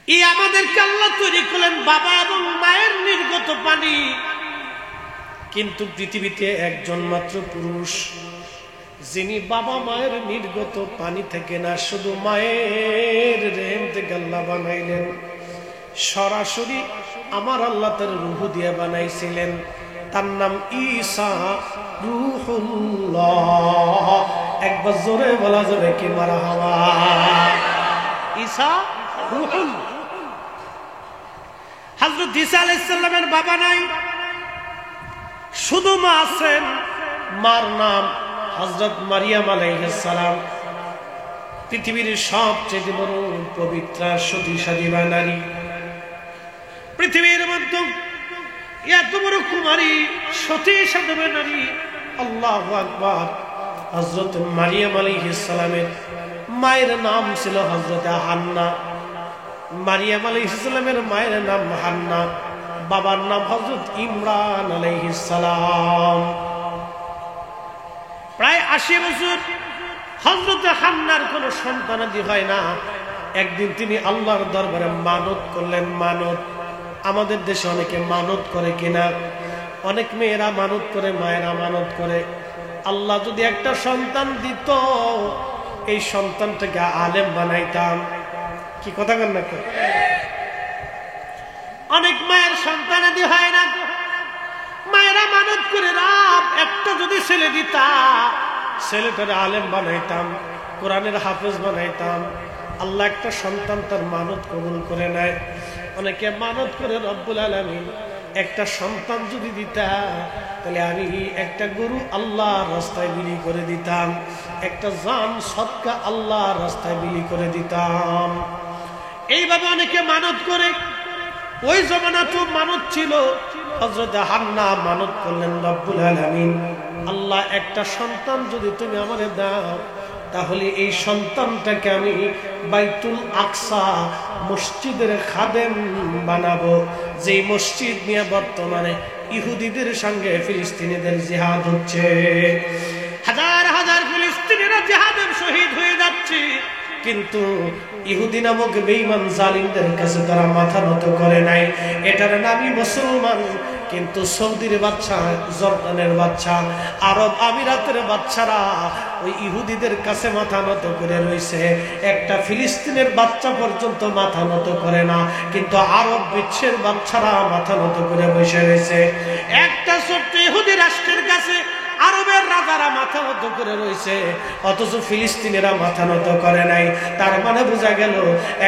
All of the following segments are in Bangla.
এই আমাদেরকে আল্লাহ তৈরি করলেন বাবা এবং মায়ের নির্গত পানি, কিন্তু পৃথিবীতে একজন মাত্র পুরুষ যিনি বাবা মায়ের নির্গত পানি থেকে না, শুধু মায়ের রেহেম থেকে আল্লাহ বানাইলেন। সরাসরি আমার আল্লাহ তার রূহ দিয়ে বানাইছিলেন। তার নাম ঈসা রূহুল্লাহ। একবার জোরে বলা যাবে কি মারহাবা? ঈসা রূহুল্লাহ। হযরত ঈসা আলাইহিস সালামের বাবা নাই, শুধু মা আছেন। মার নাম হযরত মারিয়াম আলাইহিস সালাম। পৃথিবীর সবচেয়ে বড় পবিত্র সতী নারী। পৃথিবীর মধ্যে এত বড় কুমারী সতী সাধবা নারী, আল্লাহু আকবার। হযরত মারিয়াম আলাইহিস সালামের মায়ের নাম ছিল হযরত হান্না। মারিয়াম আলাইহিস সালামের মায়ের নাম হান্না, বাবার নাম হযরত ইমরান আলাইহিস সালাম। প্রায় 80 বছর হযরত হান্নার কোনো সন্তানাদি হয় না। একদিন তিনি আল্লাহর দরবারে মানত করলেন। মানত, আমাদের দেশে অনেকে মানত করে কিনা? অনেক মেয়েরা মানত করে, মায়েরা মানত করে, আল্লাহ যদি একটা সন্তান দিত, এই সন্তানটাকে আলেম বানাইতাম। কি কথা বলেন না? অনেক মায়ের সন্তানাদি হয় না, মায়েরা মানত করে, রাব একটা যদি ছেলে দিতা, ছেলেটারে আলেম বানাইতাম, কোরআনের হাফেজ বানাইতাম। আল্লাহ একটা সন্তান তার মানত কবুল করে নেয়। অনেকে মানত করে, রব্বুল আলামিন একটা সন্তান যদি দিতা, তাহলে আমি একটা গরু আল্লাহর রাস্তায় বিলি করে দিতাম, একটা জান সদকা আল্লাহর রাস্তায় বিলি করে দিতাম। এইভাবে অনেকে মানত করে। ওই জমানাতেও মানত ছিল। হযরত হান্না মানত করলেন, রব্বুল আলামিন আল্লাহ একটা সন্তান যদি তুমি আমারে দাও, তাহলে এই সন্তানটাকে আমি বাইতুল আকসা মসজিদের খাদেম বানাবো, যে মসজিদ নিয়ে বর্তমানে ইহুদিদের সঙ্গে ফিলিস্তিনিদের জিহাদ হচ্ছে। হাজার হাজার ফিলিস্তিনিরা জিহাদে শহীদ হয়ে যাচ্ছে, কিন্তু ইহুদি নামক বেঈমান জালিমদের কাছে তারা মাথা নত করে নাই। এটার নামই মুসলমান। কিন্তু সৌদির বাচ্চা, জর্দানের বাচ্চা, আরব আমিরাতের বাচ্চারা ওই ইহুদিদের কাছে মাথা নত করে রয়েছে। একটা ফিলিস্তিনের বাচ্চা পর্যন্ত মাথা নত করে না, কিন্তু আরব বিশ্বের বাচ্চারা মাথা নত করে বসে রয়েছে। একটা ছোট্ট ইহুদি রাষ্ট্রের কাছে আরবের রাজারা মাথা নত করে রয়েছে, অথচ ফিলিস্তিনিরা মাথা নত করে নাই। তার মানে বোঝা গেল,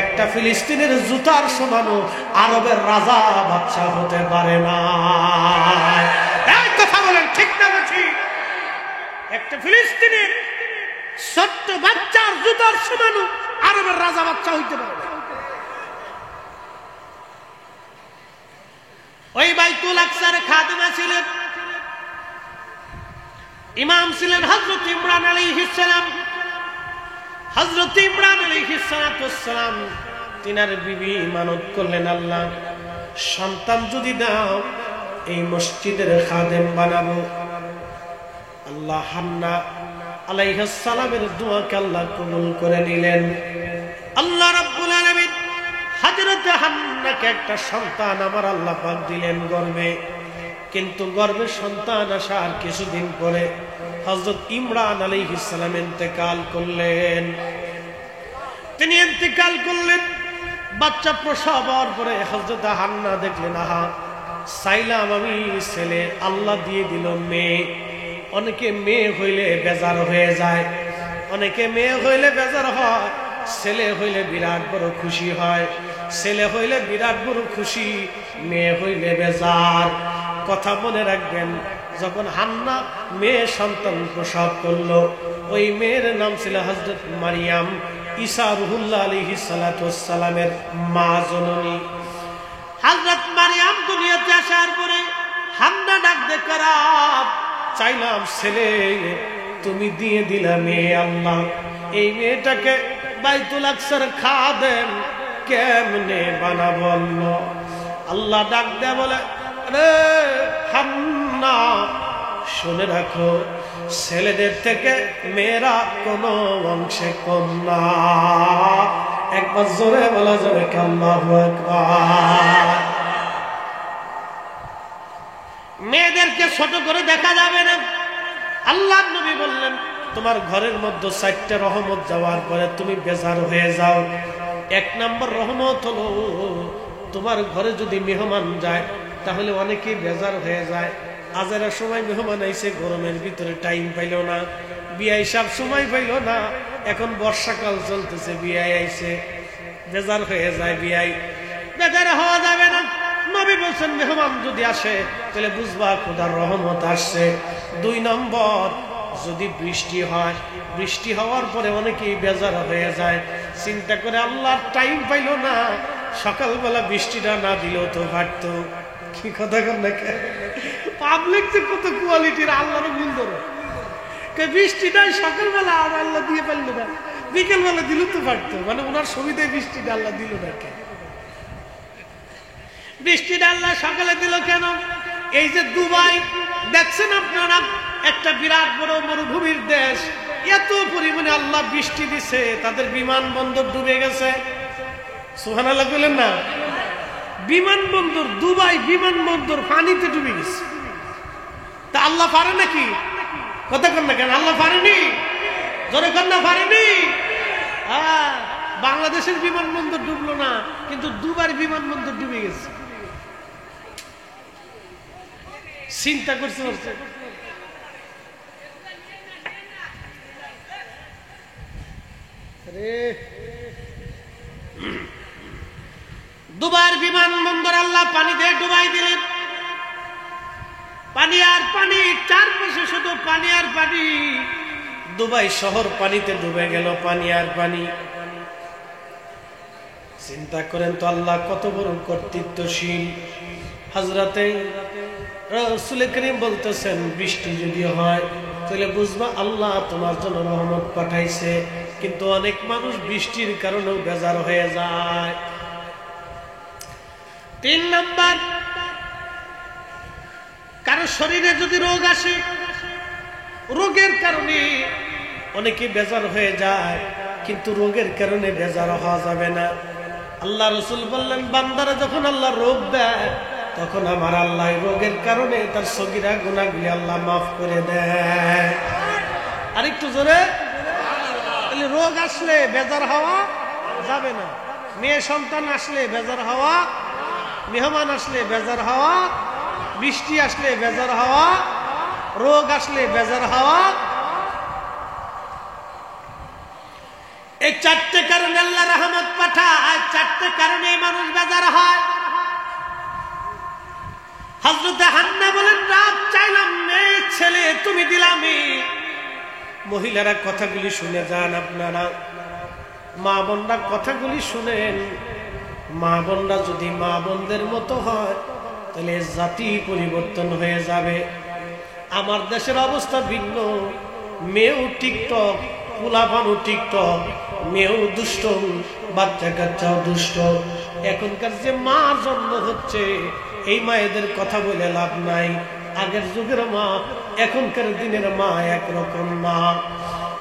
একটা ফিলিস্তিনের জুতার সমানও আরবের রাজা বাদশা হতে পারে না। এই কথা বলেন ঠিক না ঠিক? একটা ফিলিস্তিনের ছোট্ট বাচ্চার জুতার সমানও আরবের রাজা বাদশা হইতে পারে না। ওই বাইতুল আকসার খাদেমা ছিলেন, ইমাম ছিলেন হযরত ইমরান আলাইহিস সালাম। হযরত ইমরান আলাইহিস সালাম তিনার বিবি মানত করলেন, আল্লাহ সন্তান যদি দাও, এই মসজিদের খাদেম বানাবো। আল্লাহ হান্না আলাইহিস সালামের দোয়াকে আল্লাহ কবুল করে নিলেন। আল্লাহ রাব্বুল আলামিন হযরত হান্নাকে একটা সন্তান আমার আল্লাহ পাক দিলেন গর্ভে। কিন্তু গর্ভে সন্তান আসার কিছুদিন পরে হযরত ইমরান আলাইহিস সালাম ইন্তেকাল করলেন। তিনি ইন্তেকাল করলেন। বাচ্চা প্রসব হওয়ার পরে হযরত হান্না দেখলেন, আহা, চাইলাম আমি ছেলে, আল্লাহ দিয়ে দিল মেয়ে। অনেকে মেয়ে হইলে বেজার হয়ে যায়, অনেকে মেয়ে হইলে বেজার হয়, ছেলে হইলে বিরাট বড় খুশি হয়। ছেলে হইলে বিরাট বড় খুশি, মেয়ে হইলে বেজার। কথা মনে রাখবেন, যখন হান্না মেয়ে সন্তান প্রসব করলো, ওই মেয়ের নাম ছিল হযরত মারিয়াম, ঈসা রূহুল্লাহ আলাইহিস সালাতু ওয়াস সালামের মা জননী। হযরত মারিয়াম দুনিয়াতে আসার পরে হান্না ডাক দে করাব, চাইলাম ছেলে, তুমি দিয়ে দিলা মেয়ে। আল্লাহ এই মেয়েটাকে বাইতুল আকসার খাদেম কেমনে বানাবো? আল্লাহ ডাক দেয়া বলে, রে হান্না, শুনে রাখো, ছেলেদের থেকে মেয়েরা কোনো অংশে কম না। একবার জোরে বলা যাবে আল্লাহু আকবার। মেয়েদেরকে ছোট করে দেখা যাবে না। আল্লাহর নবী বললেন, তোমার ঘরের মধ্যে 4টা রহমত যাওয়ার পরে তুমি বেজার হয়ে যাও। 1 নম্বর রহমত হলো, তোমার ঘরে যদি মেহমান যায় তাহলে অনেকেই বেজার হয়ে যায়। আজারের সময় মেহমান আইছে, গরমের ভিতরে টাইম পাইল না, বিয়াই সব সময় পাইল না, এখন বর্ষাকাল চলতেছে, বিয়াই আইছে, বেজার হয়ে যায়। বিয়াই বেজার হওয়া যাবে না। নবী বলছেন মেহমান যদি আসে তাহলে বুঝবা খোদার রহমত আসছে। 2 নম্বর, যদি বৃষ্টি হয়, বৃষ্টি হওয়ার পরে অনেকেই বেজার হয়ে যায়, চিন্তা করে আল্লাহর টাইম পাইল না, সকালবেলা বৃষ্টিটা না দিলেও তো পারত। কি কথা কর না, পাবলিক যে কত কোয়ালিটির, আল্লাহর ভুল ধরো। বৃষ্টিটাই সকালবেলা আর আল্লাহ দিয়ে পারল না, বিকেলবেলা দিল তো পারতো, মানে ওনার সুবিধায় বৃষ্টিটা আল্লাহ দিল না কেন? বৃষ্টিটা আল্লাহ সকালে দিল কেন? এই যে দুবাই দেখছেন আপনারা, একটা বিরাট বড় মরুভূমির দেশ, এত পরিমাণে আল্লাহ বৃষ্টি দিছে, তাদের বিমানবন্দর ডুবে গেছে। সুবহানাল্লাহ বলেন না? বিমানবন্দর, দুবাই বিমানবন্দর পানিতে ডুবে গেছে। তা আল্লাহ পারে নাকি? কথা কন না কেন? আল্লাহ পারেনি? জোরে কন না, পারেনি? বাংলাদেশের বিমানবন্দর ডুবলো না, কিন্তু দুবাই বিমানবন্দর ডুবে গেছে। চিন্তা করছে দুবাইয়ের বিমানবন্দর আল্লাহ পানি দিয়ে ডুবাই দিলেন। পানি আর পানি, চারপাশে শুধু পানি আর পানি। দুবাই শহর পানিতে ডুবে গেল, পানি আর পানি। চিন্তা করেন তো আল্লাহ কত বড় কর্তৃত্বশীল। হযরতে রাসূল করিম বলতেছেন, বৃষ্টি যদি হয় তাহলে বুঝবা আল্লাহ তোমার জন্য রহমত পাঠাইছে। কিন্তু অনেক মানুষ বৃষ্টির কারণেও বেজার হয়ে যায়। 3 নাম্বার, কারো শরীরে যদি রোগ আসে, রোগের কারণে অনেকে বেজার হয়ে যায়, কিন্তু রোগের কারণে বেজার হওয়া যাবে না। আল্লাহ রাসূল বললেন, বান্দারা যখন আল্লাহ রোগ দেয় তখন আমার আল্লাহ রোগের কারণে তার সগীরা গুনাহগুলি আল্লাহ মাফ করে দেয়। আরেকটু জোরে। তাহলে রোগ আসলে বেজার হওয়া যাবে না। মেয়ে সন্তান আসলে বেজার হওয়া, মেহমান আসলে বেজার হওয়া, বৃষ্টি আসলে বেজার হওয়া, রোগ আসলে বেজার হওয়া, এই 4টে কারণে আল্লাহ রহমত পাঠায়। 4টে কারণে মানুষ বেজার হয়। হযরতে হান্না বলেন, রাত চাইলাম মেয়ে ছেলে, তুমি দিলামি। মহিলারা কথাগুলি শুনে যান আপনারা, মা বোনরা কথাগুলি শুনেন। মা বোনরা যদি মা বোনদের মতো হয় তাহলে জাতি পরিবর্তন হয়ে যাবে। আমার দেশের অবস্থা ভিন্ন। মেয়েও টিকটক, পোলাপানও টিকটক, মেয়েও দুষ্ট, বাচ্চা কাচ্চাও দুষ্ট। এখনকার যে মা জন্ম হচ্ছে, এই মায়েদের কথা বলে লাভ নাই। আগের যুগের মা এখনকার দিনের মা একরকম না।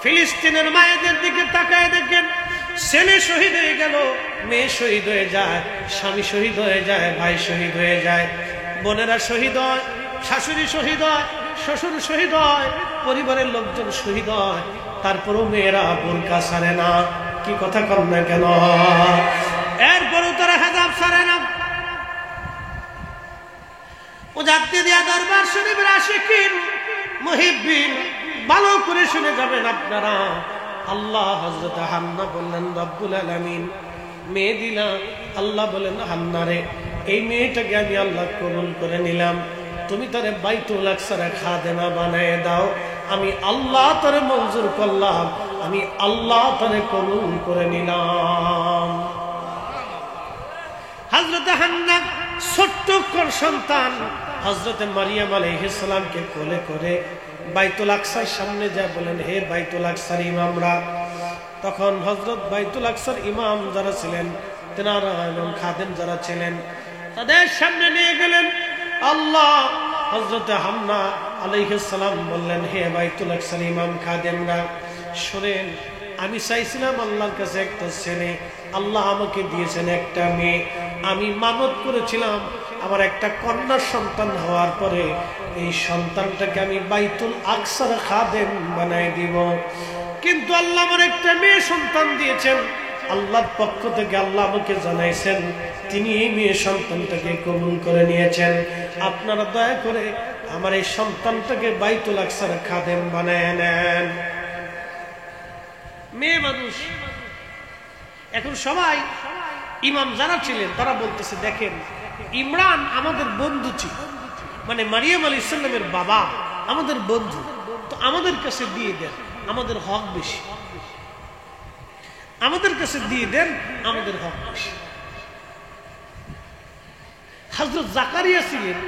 ফিলিস্তিনের মায়েদের দিকে তাকায় দেখেন, ছেলে শহীদ হয়ে গেল, মেয়ে শহীদ হয়ে যায়, স্বামী শহীদ হয়ে যায়, ভাই শহীদ হয়ে যায়, বোনেরা শহীদ হয়, শাশুড়ি শহীদ হয়, শ্বশুর শহীদ হয়, পরিবারের লোকজন শহীদ হয়, তারপরও মেয়েরা বোরকা ছাড়ে না। কি কথা কর না কেন? এরপরও তারা হেজাব ছাড়ে না। মুজাদ্দিদিয়া দরবার শরীফের আশিকিন মুহিব্বিন, ভালো করে শুনে যাবেন আপনারা। আল্লাহ হযরত হান্না বললেন, রব্বুল আলামিন মেয়ে দিলা। আল্লাহ বলেন, হান্না রে, এই মেয়েটাকে আমি আল্লাহ কবুল করে নিলাম, তুমি তারে বাইতুল আকসারে খাদেমা বানায় দাও। আমি আল্লাহ তারে মঞ্জুর করলাম, আমি আল্লাহ তারে কবুল করে নিলাম। হযরত হান্না ছোট্ট সন্তান হযরত মারিয়াম আলাইহিস সালামকে কোলে করে বাইতুল আকসার সামনে যায়, বলেন, হে বাইতুল আকসার ইমামরা। তখন হযরত বাইতুল আকসার ইমাম যারা ছিলেন, তেনারা এবং খাদেম যারা ছিলেন, তাদের সামনে নিয়ে গেলেন। আল্লাহ হযরত হান্না আলাইহিস সালাম বললেন, হে বাইতুল আকসার ইমাম খাদেমরা শুনেন, আমি চাইছিলাম আল্লাহর কাছে একটা ছেলে, আল্লাহ আমাকে দিয়েছেন একটা মেয়ে। আমি মানত করেছিলাম আমার একটা কন্যা সন্তান হওয়ার পরে এই সন্তানটাকে আমি বাইতুল আকসার খাদেম বানাই দিব। কিন্তু আল্লাহ আমার একটা মেয়ে সন্তান দিয়েছেন, আল্লাহর পক্ষ থেকে আল্লাহ আমাকে জানাইছেন তিনি এই মেয়ে সন্তানটাকে কবুল করে নিয়েছেন। আপনারা দয়া করে আমার এই সন্তানটাকে বাইতুল আকসার খাদেম বানায় নেন। মেয়ে মানুষ। এখন সবাই ইমাম যারা ছিলেন তারা বলতেছে, দেখেন ইমরান আমাদের বন্ধু ছিল, মানে মারিয়াম আলাইহিস সালামের বাবা আমাদের বন্ধু, তো আমাদের কাছে দিয়ে দেন, আমাদের হক বেশি, আমাদের কাছে দিয়ে দেন, আমাদের হক বেশি। হযরত জাকারিয়া ছিলেন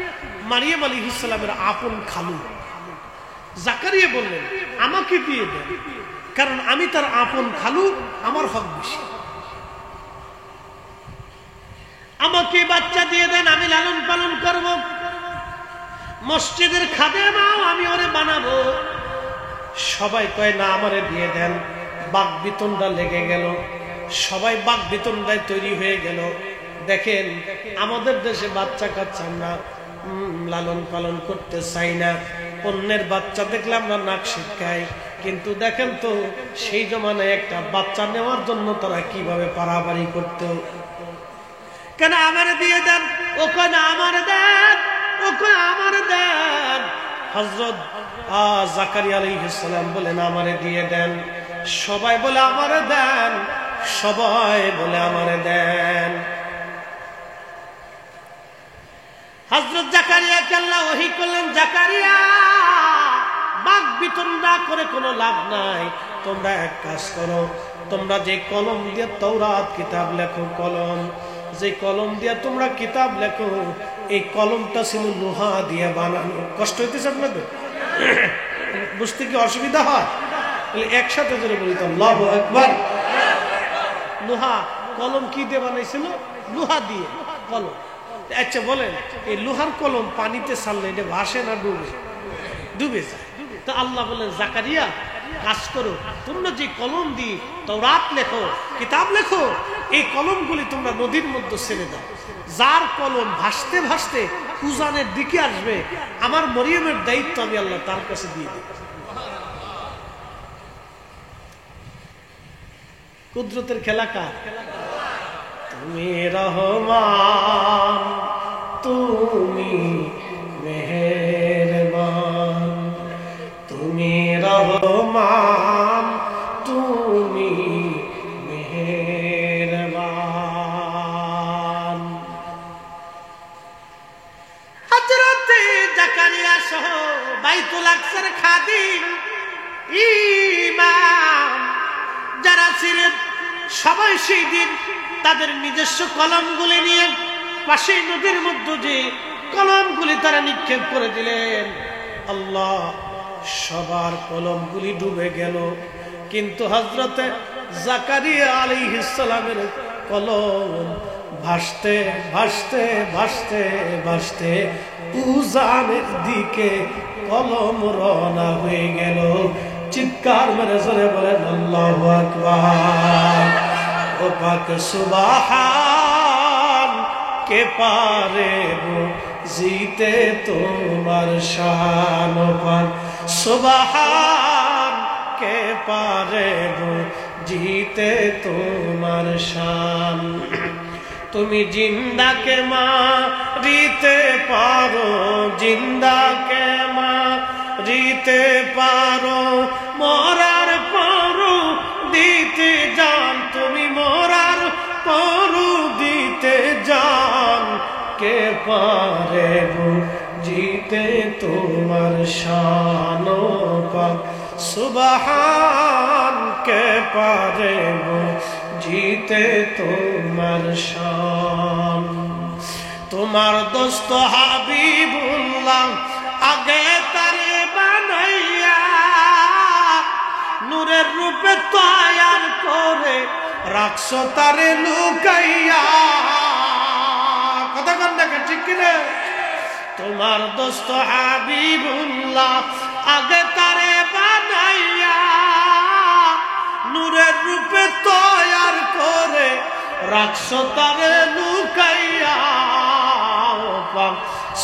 মারিয়াম আলাইহিস সালামের আপন খালু। জাকারিয়া বললেন, আমাকে দিয়ে দেন, কারণ আমি তার আপন খালু, আমার হক বেশি। আমাকে বাচ্চা দিয়ে দেন, আমি লালন পালন করব, মসজিদের খাদেমাও আমি ওরে বানাবো। সবাই কয় না, আমারে দিয়ে দেন। বাক বিতণ্ডা লেগে গেল, সবাই বাক বিতণ্ডায় তৈরি হয়ে গেল। দেখেন আমাদের দেশে বাচ্চা কাচ্চা আমরা লালন পালন করতে চাই না, অন্যের বাচ্চা দেখলে আমরা নাক শিক্ষাই। কিন্তু দেখেন তো সেই জমানায় একটা বাচ্চা নেওয়ার জন্য তারা কিভাবে পারাপারি করতো। কেন আমারে দিয়ে দেন, ও কয় না আমারে দেন, ও কয় আমারে দেন। হযরত জাকারিয়া আলাইহিস সালাম বলেন, আমারে দিয়ে দেন। সবাই বলে আমারে দেন, সবাই বলে আমারে দেন। হযরত জাকারিয়াকে আল্লাহ ওহী করলেন, জাকারিয়া বাক বিতণ্ডা করে কোনো লাভ নাই, তোমরা এক কাজ করো, তোমরা যে কলম দিয়ে তাওরাত কিতাব লেখো, কলম যে কলম দিয়ে তোমরা কিতাব লেখো, এই কলমটা ছিল লোহা দিয়ে বানানো। কষ্ট হইতেছে আপনাদের? বুঝতে কি অসুবিধা হয়? একসাথে জোরে বলি তো, আল্লাহু আকবার। লোহা কলম কি দিয়ে বানাইছিল? লোহা দিয়ে কলম। আচ্ছা বলেন, এই লোহার কলম পানিতে ছাড়লে এটা ভাসে না ডুবে? ডুবে যায়। তো আল্লাহ বলেন, জাকারিয়া কাজ করো, তোমরা যে কলম দিয়ে তাওরাত লেখো, কিতাব লেখো, এই কলমগুলি তোমরা নদীর মধ্যে ছেড়ে দাও। যার কলম ভাসতে ভাসতে উজানের দিকে আসবে, আমার মরিয়মের দায়িত্ব আমি আল্লাহ তার কাছে দিয়ে দেব। কুদরতের খেলা কার? তুমি রহমান, তুমি মেহেরবান, তুমি রহমান, তুমি মেহেরবান। হযরত জাকারিয়া সহ বাইতুল আকসার খাদিম ইমাম যারা ছিলেন সবাই সেই দিন তাদের নিজস্ব কলমগুলি নিয়ে পাশে নদীর মধ্যে যে কলমগুলি তারা নিক্ষেপ করে দিলেন। আল্লাহ সবার কলমগুলি ডুবে গেল, কিন্তু হযরতে জাকারিয়া আলাইহিস সালামের কলম ভাসতে ভাসতে ভাসতে ভাসতে উজানের দিকে কলম রওনা হয়ে গেল। চিৎকার মেরে জোরে বলেন আল্লাহু আকবার। ও পাক সুবহান, কে পারে জিতে তোমার শান। ও পাক সুবহান, কে পারে জিতে তোমার শান। তুমি জিন্দাকে মারিতে পারো, জিন্দাকে মারিতে পারো, মরার পরও দিতে জান। তুমি মরার পরও দিতে জান, কে পারে জিতে তোমার শান। পাক সুবহান, কে পারে জিতে তোমার শান। তোমার দোস্ত হাবিবুল্লাহ আগে তারে বানাইয়া নূরের রূপে তৈয়ার করে রাখছো তারে লুকাইয়া। কথা কন দেখেন ঠিক কিনা? তোমার দোস্ত হাবিবুল্লাহ আগে তারে বানাইয়া নূরের রূপে তৈয়ার করে রাখছো তারে লুকাইয়া।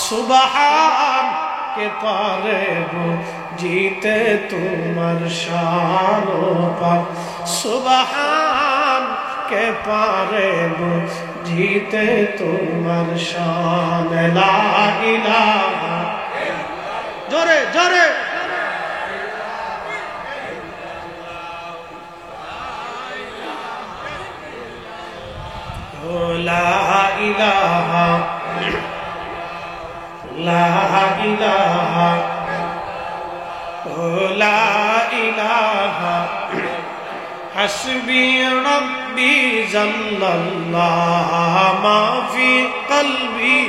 সুবহান কে পারে জিতে তোমার শান, সুবহান কে পারে জিতে তোমার শান। লা ইলাহা, জোরে জোরে, লা ইলাহা লা ইলাহা লা ইলাহা হাসবি রব্বি জাল্লাল্লাহ মা ফি কলবি।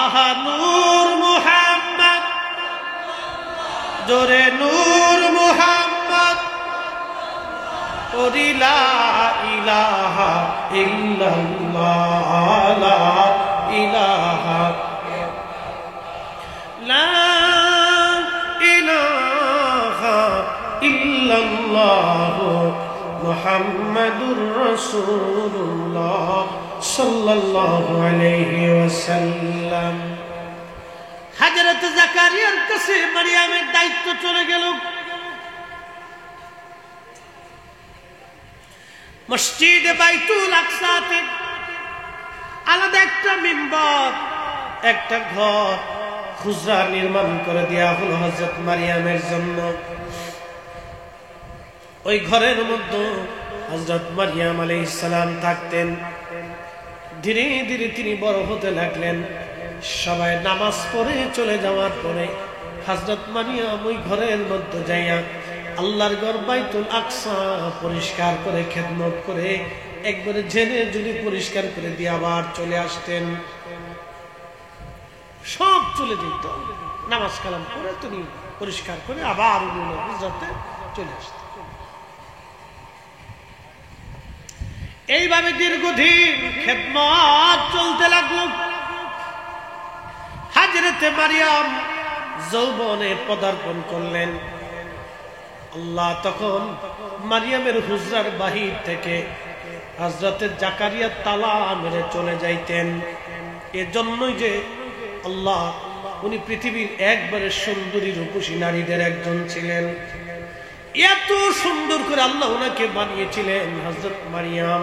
আহা নূর মুহাম্মদ, জোরে নূর মুহাম্মদ, ওরি লা ইলাহা ইল্লাল্লাহ, লা ইলাহা লা ইলাহা ইল্লাল্লাহ মুহাম্মাদুর রাসূলুল্লাহ সাল্লাল্লাহু আলাইহি ওয়াসাল্লাম। হযরত জাকারিয়ার কাছে মারিয়ামের দায়িত্ব চলে গেল। মসজিদে বাইতুল আকসাতে আলাদা একটা মিম্বর, একটা ঘর হুজরা নির্মাণ করে দেয়া হলো হযরত মারিয়ামের জন্য। ওই ঘরের মধ্যে হযরত মারিয়াম আলাইহিস সালাম থাকতেন। ধীরে ধীরে তিনি বড় হতে লাগলেন। সবাই নামাজ পড়ে চলে যাওয়ার পরে হযরত মারিয়াম ওই ঘরের মধ্যে যাইয়া আল্লাহর ঘর বাইতুল আকসা পরিষ্কার করে খেদমত করে একবারে ঝেড়ে ঝুড়ি পরিষ্কার করে দিয়ে আবার চলে আসতেন। সব চলে যেত, নামাজ কালাম করে তিনি পরিষ্কার করে আবার হুজরাতে চলে আসতেন। এইভাবে দীর্ঘদিন খেদমত চলতে লাগলো। হযরতে মারিয়াম যৌবনে পদার্পণ করলেন। আল্লাহ তখন মারিয়ামের হুজরার বাহির থেকে হযরতে জাকারিয়া তালা মেরে চলে যাইতেন। এজন্যই যে আল্লাহ উনি পৃথিবীর একবারে সুন্দরী রূপসী নারীদের একজন ছিলেন। এত সুন্দর করে আল্লাহ ওনাকে বানিয়েছিলেন। হযরত মারিয়াম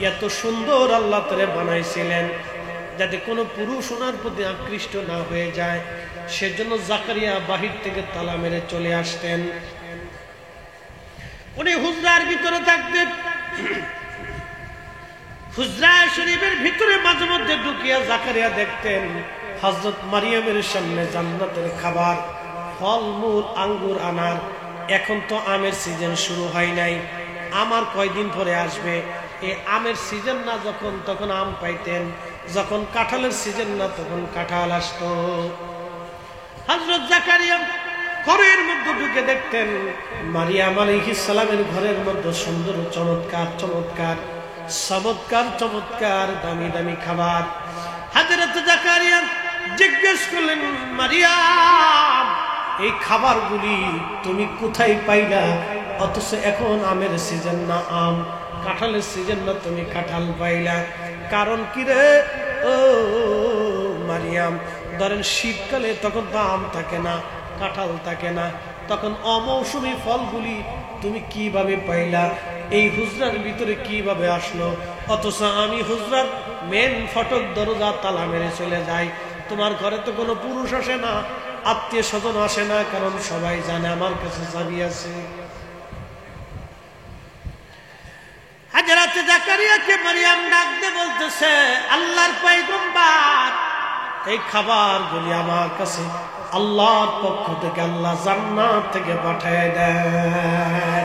এত সুন্দর আল্লাহ তারে বানাইছিলেন যাতে কোনো পুরুষ ওনার প্রতি আকৃষ্ট না হয়ে যায়। সেজন্য জাকারিয়া বাহির থেকে তালা মেরে চলে আসতেন। উনি হুজরার ভিতরে থাকতেন। হুজরা শরীফের ভিতরে মাঝে মধ্যে ঢুকিয়া জাকারিয়া দেখতেন হযরত মারিয়ামের সামনে জান্নাতের খাবার, ফলমূল, আঙ্গুর, আনার। এখন তো আমের সিজন শুরু হয় নাই, আমার কয়দিন পরে আসবে। এই আমের সিজন না যখন তখন আম পাইতেন, যখন কাঁঠালের সিজন না তখন কাঁঠাল আসতো। হযরত জাকারিয়া ঘরের মধ্যে ঢুকে দেখতেন মারিয়াম আলাইহিস সালামের ঘরের মধ্যে সুন্দর চমৎকার চমৎকার চমৎকার চমৎকার দামি দামি খাবার। হযরত জাকারিয়া জিজ্ঞেস করলেন, মারিয়াম এই খাবারগুলি তুমি কোথায় পাইলা? অথচ এখন আমের সিজন না আম, কাঁঠালের সিজন না তুমি কাঁঠাল পাইলা। কারণ কি রে ও মারিয়াম? ধরেন শীতকালে তখন তো আম থাকে না, কাঁঠাল থাকে না, তখন অমৌসুমী ফলগুলি তুমি কিভাবে পাইলা? এই হুজরার ভিতরে কিভাবে আসলো? অথচ আমি হুজরার মেন ফটক দরজা তালা মেরে চলে যাই। তোমার ঘরে তো কোনো পুরুষ আসে না, আত্মীয় স্বজন আসে না, কারণ সবাই জানে আমার কাছে চাবি আছে। হযরত জাকারিয়াকে মারিয়াম ডাক দিয়ে বলতেছে, আল্লাহর পয়গম্বর এই খাবারগুলি আমার কাছে আল্লাহর পক্ষ থেকে, আল্লাহ জান্নাত থেকে পাঠিয়ে দেয়।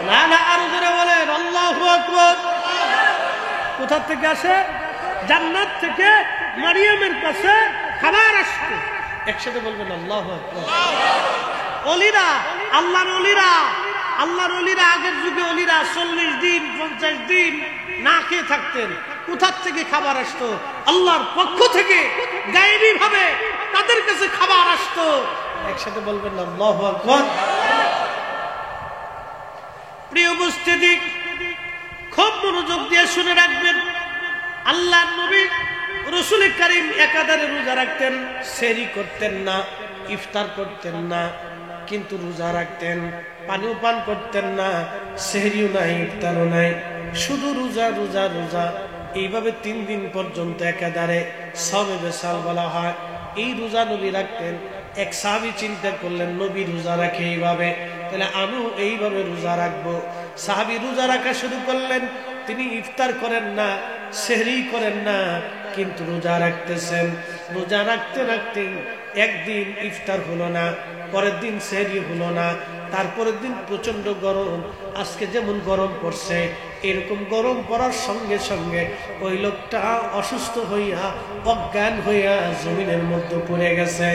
না না, আরো জোরে বলেন আল্লাহু আকবার। কোথা থেকে আসে? জান্নাত থেকে মারিয়ামের কাছে খাবার আসছে। একসাথে বলবেন আল্লাহু আকবার। ওলিরা, আল্লাহর ওলিরা আল্লাহর ওলিরা আগের যুগে ওলিরা 40 দিন 50 দিন না খেয়ে থাকতেন। কোথা থেকে খাবার আসতো? আল্লাহর পক্ষ থেকে গায়েবী ভাবে তাদের কাছে খাবার আসতো। একসাথে বলবেন না আল্লাহু আকবার। প্রিয় উপস্থিতি, খুব মনোযোগ দিয়ে শুনে রাখবেন, আল্লাহর নবী রাসূল করিম একাধারে রোজা রাখতেন, সেহরি করতেন না, ইফতার করতেন না, কিন্তু রোজা রাখতেন, পানিও পান করতেন না, সেহরিও নাই ইফতারও নাই, শুধু রোজা রোজা রোজা। এইভাবে 3 দিন পর্যন্ত একাধারে সবে বেসাল বলা হয়। এই রোজা নবী রাখতেন। এক সাহাবী চিন্তা করলেন, নবী রোজা রাখে এইভাবে, তাহলে আমিও এইভাবে রোজা রাখবো। সাহাবী রোজা রাখা শুরু করলেন। তিনি ইফতার করেন না, সেহরি করেন না, কিন্তু রোজা রাখতেছেন। রোজা রাখতে রাখতে একদিন ইফতার হলো না, পরের দিন সেহরি হলো না, তারপরের দিন প্রচন্ড গরম। আজকে যেমন গরম পড়ছে, এরকম গরম পড়ার সঙ্গে সঙ্গে ওই লোকটা অসুস্থ হইয়া অজ্ঞান হইয়া জমিনের মধ্যে পড়ে গেছে।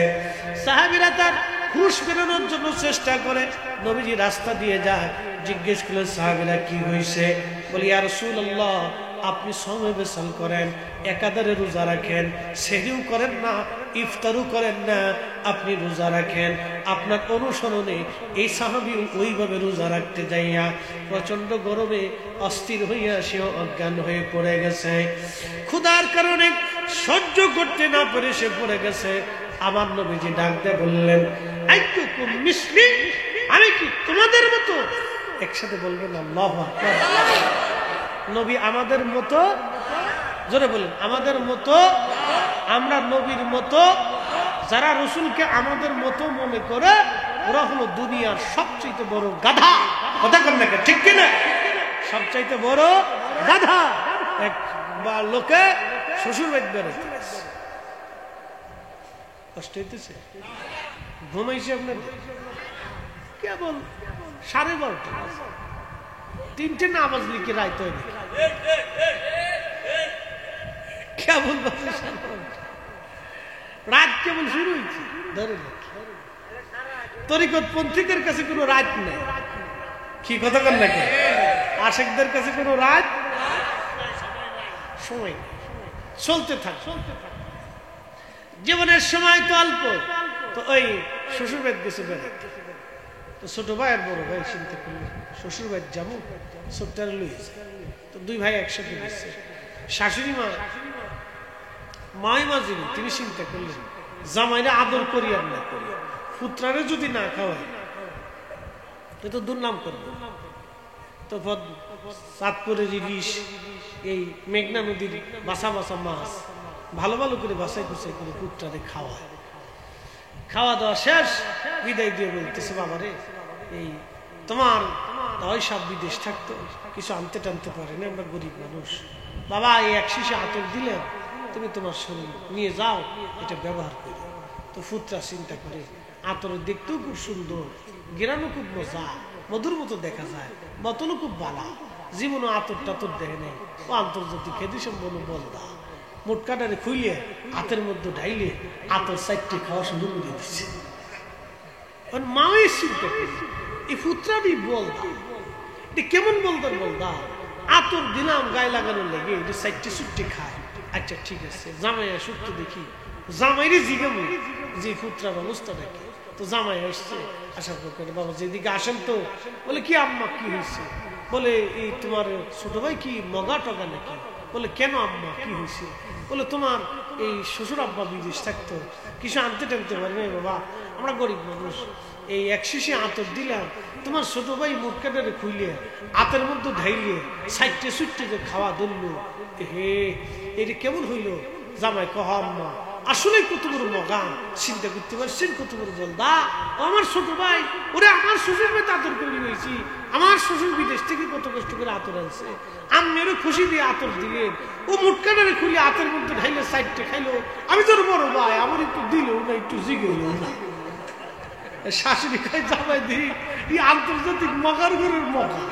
সাহাবীরা তার হুঁশ বেরোনোর জন্য চেষ্টা করে, নবীজি রাস্তা দিয়ে যায়। জিজ্ঞেস করলেন সাহাবীরা কি হয়েছে? বলি, ইয়া রাসূলুল্লাহ, আপনি সময় বেসাল করেন, একাধারে রোজা রাখেন, সেহরিও করেন না, ইফতারও করেন না, আপনি রোজা রাখেন। আপনার অনুসরণে এই সাহাবী ওইভাবে রোজা রাখতে যাইয়া প্রচন্ড গরমে অস্থির হইয়া সেও অজ্ঞান হয়ে পড়ে গেছে। ক্ষুধার কারণে সহ্য করতে না পেরে সে পড়ে গেছে। আমার নবীজি ডাক দিয়ে বললেন, আইতুকুম মিসলি, আমি কি তোমাদের মতো? একসাথে বলবেন আল্লাহু আকবার। নবী আমাদের মতো, জোরে বলেন আমাদের মতো। আমরা নবীর মতো। যারা রাসূলকে আমাদের মতো মনে করে, ওরা হলো দুনিয়ার সবচেয়ে বড় গাধা। কথা বলেন না, ঠিক কিনা? সবচেয়ে বড় গাধা। এক লোকে শ্বশুর বাড়ি বেড়াইতে কষ্ট হইতেছে, ঘুমাইছে আপনার কেবল 12:30, 3টে না বাজলি কি রাইত হয়নি, কেবল রাত কেবল শুরু হয়েছে। ধরে তরিকত পন্থীদের কাছে কোনো রাত নেই। কি কথা বল নাকি? আশিকদের কাছে কোনো রাত সময় চলতে থাক। জীবনের সময় তো অল্প। তো ওই শ্বশুর বাড়ি গেছে বেড়াতে, তো ছোট ভাই আর বড় ভাই চিন্তা করলো শ্বশুর বাড়ি যাবো, ছোটটার লইছে। তো 2 ভাই একসাথে গেছে। শাশুড়ি মাই যিনি, তিনি চিন্তা করলেন জামাইরা আদর করি আর না করি, পুত্রারে যদি না খাওয়াই এ তো দুর্নাম করবো। তো চাঁদপুরের ইলিশ, এই মেঘনা নদীর বাসা বাসা মাছ ভালো ভালো করে বাসাই কুচাই করে পুত্রারে খাওয়ায়। খাওয়া দাওয়া শেষ, বিদায় দিয়ে বলতেছে, বাবারে এই তোমার ওই সব বিদেশ থাকতো, কিছু আনতে টানতে পারেনি, আমরা গরিব মানুষ, বাবা এই 1 শিশি আতর দিলেন, তুমি তোমার শরীর নিয়ে যাও, এটা ব্যবহার করি। তো পুত্রা চিন্তা করে, আতর দেখতেও খুব সুন্দর, গেরানো খুব মজা, মধুর মতো দেখা যায়, বোতলও খুব বালা, জীবনও আতর টাতর দেখে নেই, ও আন্তর্জাতিক খ্যাতি সম্পন্ন বলদা মোটকাটারে খুইলে হাতের মধ্যে ঢাইলে আতর 4টে খাওয়া শুরু করে দিচ্ছে। মায়ের চিন্তা করি, এই পুত্রারই বলদা, এটা কেমন বলদার বলদা, আতর দিলাম গায়ে লাগানোর লেগে, এটা 4টে সুট্টে খায়। আচ্ছা ঠিক আছে, জামাইয়া সুট্ট দেখি, জামাইরে জিগামু যে পুত্রার অবস্থা দেখে। তো জামাই আসছে, আসার পর বাবা যেদিকে আসেন তো, বলে কি আম্মা কি হয়েছে? বলে এই তোমার ছোট ভাই কি মগা টগা নাকি? বলে কেন আম্মা কি হয়েছে? বলে তোমার এই শ্বশুর আব্বা বিদেশ থাকতো, কিছু আনতে টানতে পারে না বাবা, আমরা গরিব মানুষ, এই 1 শিশি আতর দিলাম, তোমার ছোট ভাই মুটকাটারে খুইলে আতের মধ্যে ঢাইলে 4টে সুট্টে যে খাওয়া ধরলো, হে এটা কেমন হইল? জামাই কহ আম্মা আসলে কত বড় মগা, চিন্তা করতে পারছেন কত বড় বলদা, আমার ছোট ভাই, ওরে আমার শ্বশুর ভাই আতর করে নিয়েছি, আমার শ্বশুর বিদেশ থেকে কত কষ্ট করে আতর আনছে, আম্মেরও খুশি দিয়ে আতর দিলেন, ও মুটকাটারে খুলে আতের মধ্যে ঢাইলে 4টে খাইলো, আমি তোর বড় ভাই, আমার একটু দিল না, একটু জিগেল না। শাশুড়ি খাই জামাই দিই, এই আন্তর্জাতিক মগার ঘরের মগা।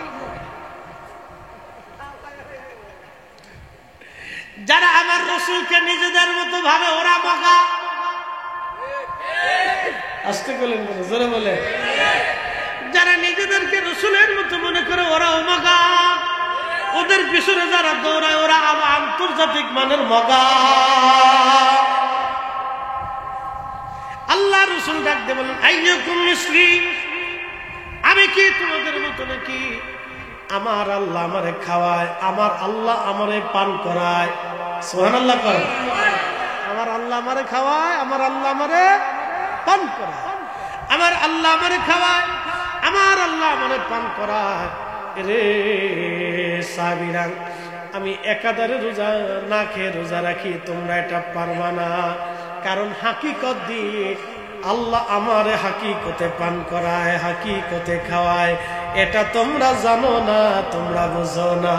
যারা আমার রাসূলকে নিজেদের মতো ভাবে ওরা মগা। আস্তে বলেন, জোরে বলে। যারা নিজেদেরকে রাসূলের তো মনে করে ওরা মগা, ওদের পিছনে যারা দৌড়ায় ওরা আন্তর্জাতিক মানের মগা। আল্লাহ রাসূল ডাক দিয়ে বলেন, আইয়ুকুম মুসলিম, আমি কি তোমাদের মতো নাকি? আমার আল্লাহ আমারে খাওয়ায়, আমার আল্লাহ আমারে পান করায়। সুবহানাল্লাহ করো। আমার আল্লাহ আমারে খাওয়ায়, আমার আল্লাহ আমারে পান করায়, আমার আল্লাহ আমারে খাওয়ায়, আমার আল্লাহ আমারে পান করায়। রে সাহাবীরা, আমি একাধারে রোজা না খেয়ে রোজা রাখি, তোমরা এটা পারবা না। কারণ হাকিকত দিয়ে আল্লাহ আমারে হাকিকতে পান করায়, হাকিকতে খাওয়ায়। এটা তোমরা জানো না, তোমরা বুঝো না,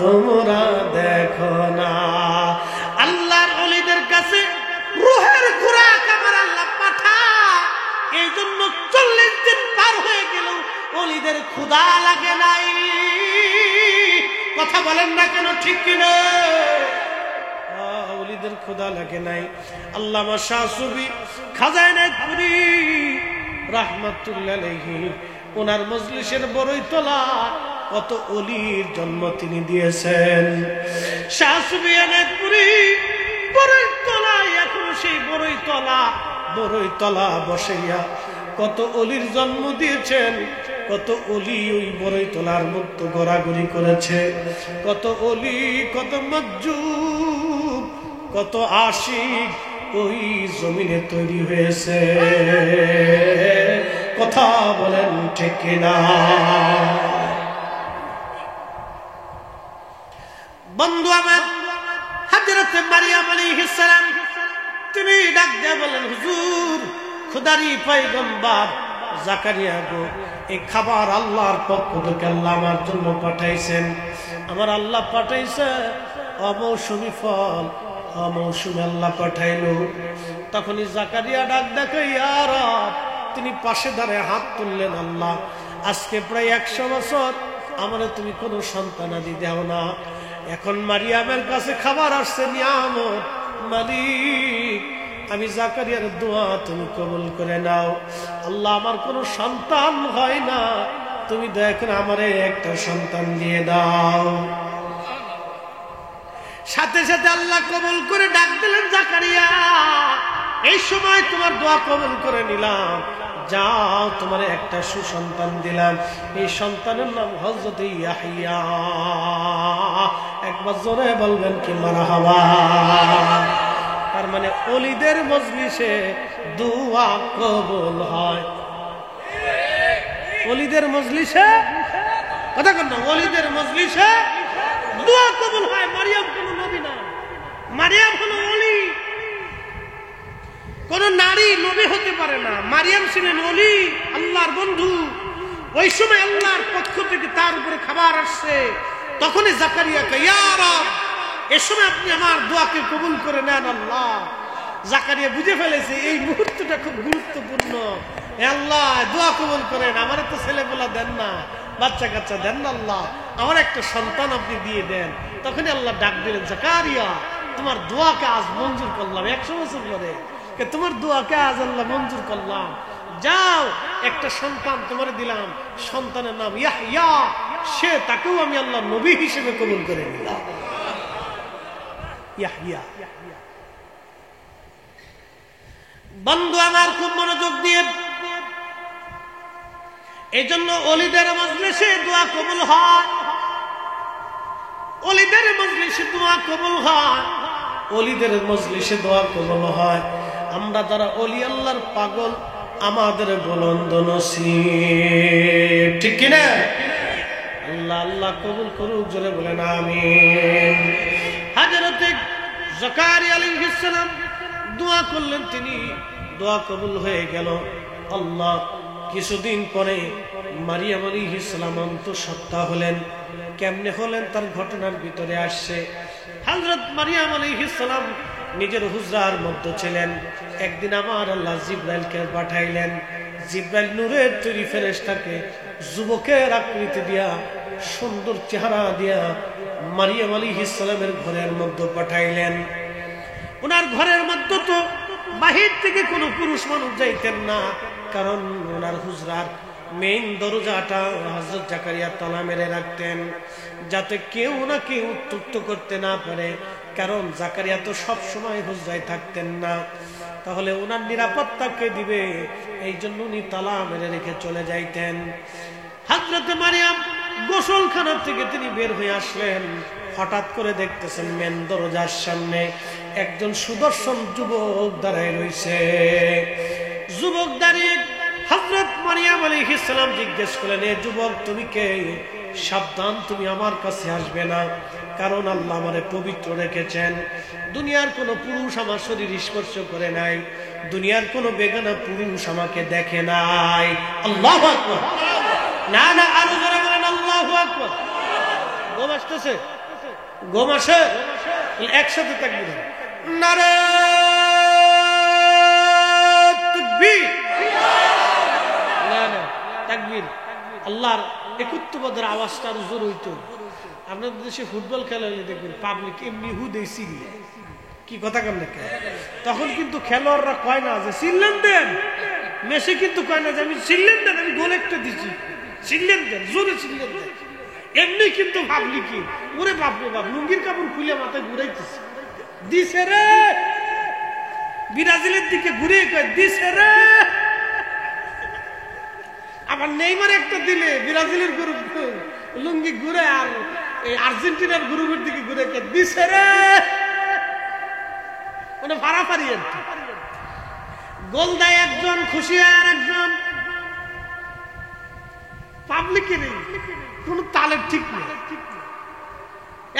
তোমরা দেখো না। আল্লাহর ওলিদের কাছে রূহের খোরাক আমার আল্লাহ পাঠায়। এই জন্য 40 দিন পার হয়ে গেল ওলিদের ক্ষুধা লাগে নাই। কথা বলেন না কেন, ঠিক কিনা? ওলিদের ক্ষুধা লাগে নাই। আল্লামা শাহ সুফি খাজাইনাতুরি রাহমাতুল্লাহ আলাইহি ওনার মজলিসের বড়ইতলা কত ওলির জন্ম তিনি দিয়েছেন। শাহ সুফি আনাতুরি বড়ইতলায়, এখন সেই বড়ইতলা বসিয়া কত ওলির জন্ম দিয়েছেন। কত ওলি ওই বড়ইতলার মধ্যে ঘোরাঘুরি করেছে। কত ওলি, কত মজ্জুব, কত আশিক ওই জমিনে তৈরি হয়েছে। কথা বলেন ঠিক কিনা? বন্ধু আমার, হযরত মারিয়াম আলাইহিস সালাম তিনি ডাক দিয়ে বলেন, হুজুর, খোদারি পয়গম্বর জাকারিয়া গো, এই খাবার আল্লাহর পক্ষ থেকে আল্লাহ আমার জন্য পাঠাইছেন। আমার আল্লাহ পাঠাইছে অমৌসুমী ফল, অমৌসুমী আল্লাহ পাঠাইলো। তখনই জাকারিয়া ডাক দেখে, ইয়া রব, তিনি পাশে দাঁড়ায় হাত তুললেন, আল্লাহ, আজকে প্রায় 100 বছর আমারে তুমি কোনো সন্তানাদি দাও না। এখন মারিয়ামের কাছে খাবার আসছে, নিয়ামত, মালিক, আমি জাকারিয়ার দোয়া তুমি কবুল করে নাও। আল্লাহ, আমার কোনো সন্তান হয় না, তুমি দয়া করে আমারে একটা সন্তান দিয়ে দাও। সাথে সাথে আল্লাহ কবুল করে ডাক দিলেন, জাকারিয়া, এই সময় তোমার দোয়া কবুল করে নিলাম, যাও, তোমার একটা সুসন্তান দিলাম। এই সন্তানের নাম হযরত ইয়াহইয়া। একবার জোরে বলবেন কি মারহাবা। তার মানে ওলিদের মজলিসে দোয়া কবুল হয়। ওলিদের মজলিসে, কথা বলেন না, ওলিদের মজলিসে দোয়া কবুল হয়। মারিয়াম কোন নবী না, মারিয়াম হলো ওলি। কোন নারী নবী হতে পারে না। মারিয়াম ছিলেন ওলি, আল্লাহর বন্ধু। ওই সময় আল্লাহর পক্ষ থেকে তার উপরে খাবার আসছে। তখনই জাকারিয়া কে, ইয়া রব, এই সময় আপনি আমার দোয়াকে কবুল করে নেন আল্লাহ। জাকারিয়া বুঝে ফেলেছে এই মুহূর্তটা খুব গুরুত্বপূর্ণ। আল্লাহ, দোয়া কবুল করেন, আমার তো ছেলেপেলা দেন না, বাচ্চা কাচ্চা দেন না, আল্লাহ আমার একটা সন্তান আপনি দিয়ে দেন। তখনই আল্লাহ ডাক দিলেন, জাকারিয়া, তোমার দোয়াকে আজ মঞ্জুর করলাম। 100 বছর পরে তোমার দোয়াকে আজ আল্লাহ মঞ্জুর করলাম। যাও, একটা সন্তান তোমার দিলাম, সন্তানের নাম ইয়াহইয়া। সে, তাকেও আমি আল্লাহ নবী হিসেবে কবুল করে নিলাম। ইয়াহইয়া। বন্ধু আমার, খুব মনোযোগ দিয়ে, এই জন্য ওলিদের মজলিসে দোয়া কবুল হয়। ওলিদের মজলিসে দোয়া কবুল হয়। ওলিদের মজলিসে দোয়া কবুল হয়। আমরা যারা ওলি আল্লাহর পাগল, আমাদের বুলন্দ নসিব, ঠিক কিনা? আল্লাহ আল্লাহ কবুল করুক, জোরে বলেন আমিন। হযরত জাকারিয়া আলাইহিস সালাম দোয়া করলেন, তিনি দোয়া কবুল হয়ে গেল। আল্লাহ কিছুদিন পরে মারিয়াম আলাইহিস সালাম অন্তঃসত্ত্বা হলেন। কেমনে হলেন তার ঘটনার ভিতরে আসছে। হযরত মারিয়াম আলাইহিস সালাম নিজের হুজরার মধ্যে ছিলেন। একদিন আমার আল্লাহ জিবরাইলকে পাঠাইলেন। জিবরাইল নূরের তৈরি ফেরেশতাকে যুবকের আকৃতি দিয়া, সুন্দর চেহারা দিয়া মারিয়াম আলাইহিস সালামের ঘরের মধ্যে পাঠাইলেন। ওনার ঘরের মধ্যে তো বাহির থেকে কোনো পুরুষ মানুষ যাইতেন না, কারণ ওনার হুজরার মেইন দরজাটা হযরত জাকারিয়া তালা মেরে রাখতেন, যাতে কেউ না কেউ উত্তক্ত করতে না পারে। কারণ জাকারিয়া তো সব সময় হুজরায় থাকতেন না, তাহলে ওনার নিরাপত্তা কে দিবে? এই জন্য উনি তালা মেরে রেখে চলে যাইতেন। হযরত মারিয়াম গোসলখানা থেকে তিনি বের হয়ে আসলেন, হঠাৎ করে দেখতেছেন মেন দরজার সামনে একজন সুদর্শন যুবক দাঁড়ায় রয়েছে। যুবক দাঁড়িয়ে হযরত মারিয়াম আলাইহিস সালাম জিজ্ঞেস করলেন, এ যুবক তুমি কে? সাবধান, তুমি আমার কাছে আসবে না, কারণ আল্লাহ আমারে পবিত্র রেখেছেন। দুনিয়ার কোনো পুরুষ আমার শরীর স্পর্শ করে নাই, দুনিয়ার কোনো বেগানা পুরুষ আমাকে দেখে নাই। আল্লাহু আকবার। না না, আরো জোরে বলেন আল্লাহু আকবার। ঘুম আসতেছে? ঘুম আসে? একসাথে তাকবীর। নারে তাকবীর। না না, তাকবীর। আল্লাহর একত্ববোধের আওয়াজটা আরো জোর হইতো। আপনাদের দেশে ফুটবল খেলা হলে দেখবেন পাবলিক এমনি হুদেই চিল্লে, কি কথা কেমন, তখন কিন্তু খেলোয়াড়রা কয় না যে চিল্লেন দেন। মেসি কিন্তু কয় না যে আমি চিল্লেন দেন, আমি গোল একটা দিচ্ছি, চিল্লেন দেন, জোরে চিল্লেন দেন। এমনি কিন্তু ভাবলি কি ওরে বাপরে বাপ, লুঙ্গির কাপড় খুলে মাথায় ঘুরাইতেছে, দিছে রে। ব্রাজিলের দিকে ঘুরে কয় দিছে রে। আবার নেইমার একটা দিলে ব্রাজিলের গ্রুপ লুঙ্গি ঘুরে, আর এই আর্জেন্টিনার গ্রুপের দিকে ঘুরে কে দিছে রে, মানে ফাড়াফাড়ি আর কি। গোল দেয় একজন, খুশি হয় আর একজন, পাবলিকের কোন তালের ঠিক নেই।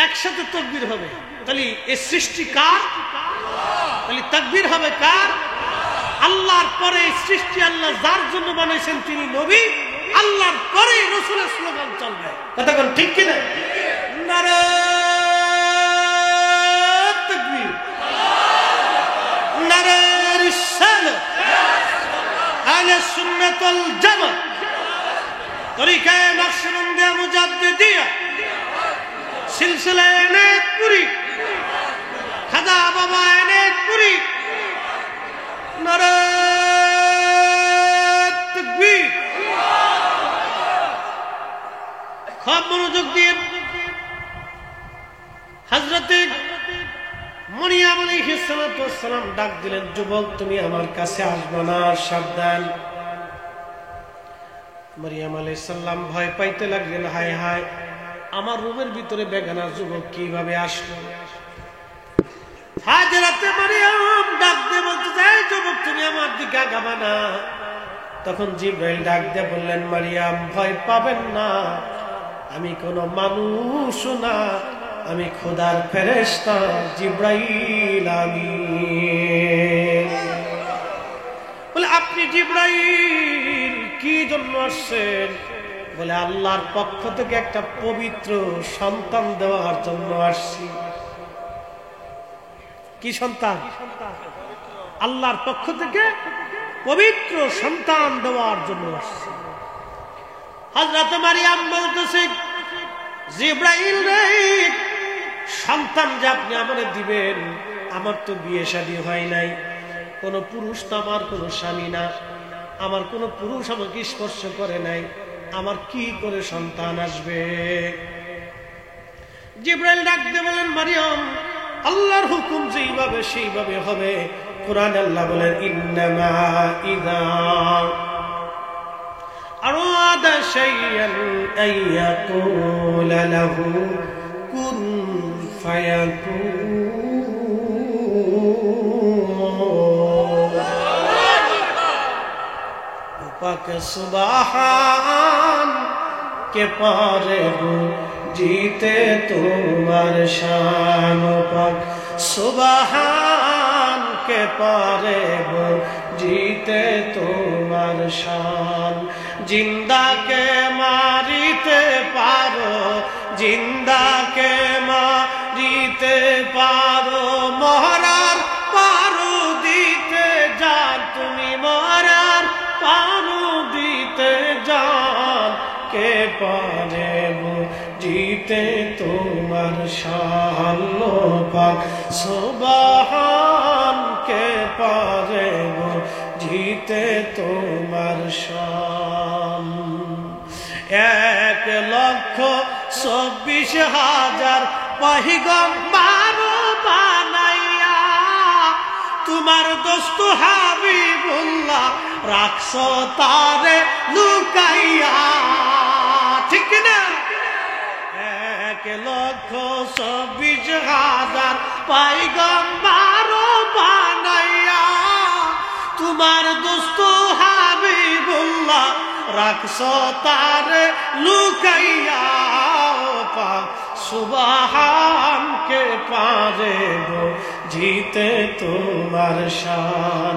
একসাথে তাকবীর হবে, তাহলে এই সৃষ্টি কার? তাহলে তাকবীর হবে কার? আল্লাহর পরে এই সৃষ্টি আল্লাহ যার জন্য বানাইছেন তিনি নবী, আল্লাহর পরে রাসূলের স্লোগান চলবে। কথা কোন ঠিক কিনা? নারে তাকবীর, নারে রিসালাত, আহলে সুন্নাত ওয়াল জামাত, তরিকায়ে নকশবন্দিয়া মুজাদ্দিদিয়া, সিলসিলায়ে এনায়েতপুরি, খাজা বাবা এনায়েতপুরি। নারে তাকবীর। খুব মনোযোগ দিয়ে হযরতে মারিয়াম আলাইহিস সালাম ডাক দিলেন, যুবক তুমি আমার কাছে আসবে না, সাবধান। মারিয়াম আলাইহিস সালাম ভয় পাইতে লাগলেন, হায় হায়, আমার রুমের ভিতরে বেগানা যুবক কিভাবে আসলো? হাজরাতে মারিয়াম ডাক দিয়ে বলতে চাই, যুবক তুমি আমার দিকে আগাবা না। তখন জিবরাইল ডাক দিয়ে বললেন, মারিয়াম ভয় পাবেন না, আমি কোনো মানুষ না, আমি খোদার ফেরেশতা জিবরাইল। আমিন। বলে আপনি জিবরাইল কি জন্য আসছেন? বলে আল্লাহর পক্ষ থেকে একটা পবিত্র সন্তান দেওয়ার জন্য আসছি। কি সন্তান? আল্লাহর পক্ষ থেকে পবিত্র সন্তান দেওয়ার জন্য আসছে। হযরত মারিয়াম বলতেছে, জিবরাইল রে, সন্তান যে আপনি আমারে দিবেন, আমার তো বিয়ে শাদী হয় নাই, কোন পুরুষ তো আমার কোনো স্বামী না, আমার কোন পুরুষ আমাকে স্পর্শ করে নাই, আমার কি করে সন্তান আসবে? জিবরাইল ডাক দিয়ে বলেন, মারিয়াম আল্লাহর হুকুম যেইভাবে সেইভাবে হবে। কোরআন আল্লাহ বলেন, ইন্নামা ইযা আরাদা শাইআন আইয়াকুলা লাহু কুন ফায়াকুন। পাক সুবহান কে পারে গো जीते तुम्हार शान, पाक सुबहान के पारे वो जीते तुम्हार शान। जिंदा के मारीते पारो, जिंदा के मारीते पारो, मोहरार पारो दीते जान, तुम्हें मोहरार पारो दीते जान के पारे वो जीते तुम्हार शान। पाक सुबहान के पारे वो जीते तुम्हार शान। 1,24,000 পয়গম্বর বানাইয়া তোমার দোস্ত হাবিবুল্লাহ রাখছো তারে লুকাইয়া, ঠিক না? 1,24,000 পয়গম্বর বানাইয়া তোমার দোস্ত হাবিবুল্লাহ রাখছো তারে লুকাইয়া। পাক সুবহান কে পারে গো জিতে তোমার শান,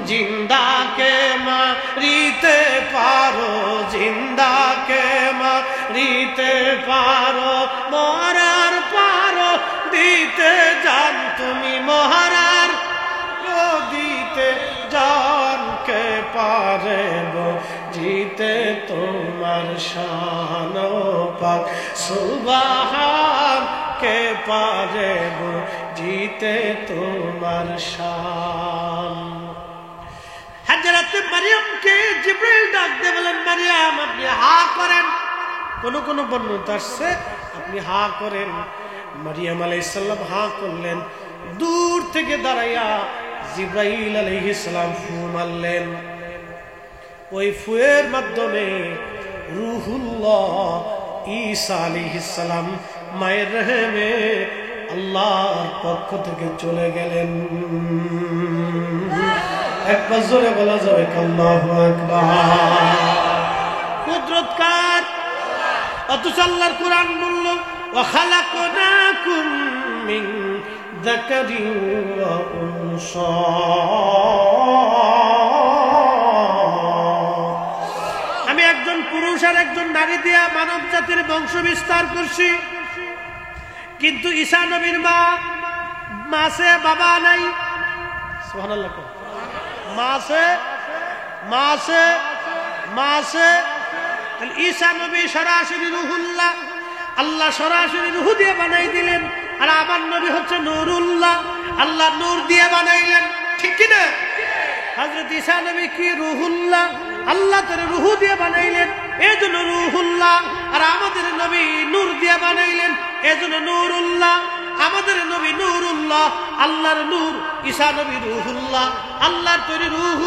জিন্দা কে মারিতে পারো, জিন্দা কে মারিতে পারো, মরার পারো দিতে জান তুমি, মহারার দিতে জান কে পারে গো জিতে তোমার শান। পাক সুবহান কে পারে গো জিতে তোমার শান। হযরত মারিয়ামকে জিবরাইল ডাক দিয়ে বলেন, মারিয়াম আপনি হা করেন। কোন কোন বর্ণনা আসছে আপনি হা করেন। মারিয়াম আলাইহিস সালাম হা করলেন। দূর থেকে দাঁড়াইয়া জিবরাইল আলাইহিস সালাম ফু মারলেন। ওই ফুয়ের মাধ্যমে রূহুল্লাহ ঈসা আলাইহিস সালাম মায়ের রহমে আল্লাহর পক্ষ থেকে চলে গেলেন। একবার জোরে বলা যাবে আল্লাহু আকবার। কুদরত কার? অথচ আল্লাহর কোরআন বলল ওয়া খালাকনাকুম মিন যাকারিন ওয়া উনসা। আমি একজন পুরুষ আর একজন নারী দিয়া মানব জাতির বংশ বিস্তার করছি, কিন্তু ঈসা নবীর মা মাসে বাবা নাই। সুবহানাল্লাহ। মাসে ঈসা নবী সরাসরি রূহুল্লাহ, আল্লাহ সরাসরি রূহ দিয়ে বানাই দিলেন। আর আমার নবী হচ্ছে নূরুল্লাহ, আল্লাহ নূর দিয়ে বানাইলেন, ঠিক কি না? হযরত ঈসা নবী কি রূহুল্লাহ, আল্লাহ তার রূহ দিয়ে বানাইলেন, এজন্য রূহুল্লাহ। আর আমাদের নবী নূর দিয়ে বানাইলেন, এজন্য নূরুল্লাহ। আমাদের নবী নূরুল্লাহ, আল্লাহর নূর। ঈসা নবী রূহুল্লাহ, আল্লাহর তৈরি রূহ।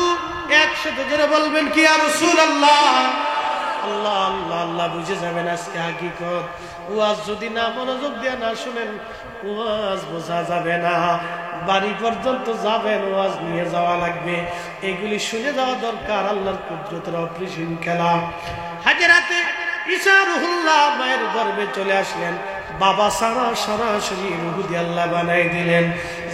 একসাথে যারা বলবেন কি ইয়া রাসূলুল্লাহ। আল্লাহ আল্লাহ আল্লাহ বুঝে যাবেন আজকে হাকিকত। ওয়াজ যদি না মনোযোগ দিয়ে না শুনেন ওয়াজ বোঝা যাবে না। বাড়ি পর্যন্ত যাবেন, ওয়াজ নিয়ে যাওয়া লাগবে, এগুলি শুনে যাওয়া দরকার। আল্লাহর কুদরতের অপরিসীম খেলা। হাজরাতে ঈসা রূহুল্লাহ মায়ের গর্ভে চলে আসলেন। বাবা সরাসরি রূহ দিয়ে আল্লাহ বানাই দিলেন।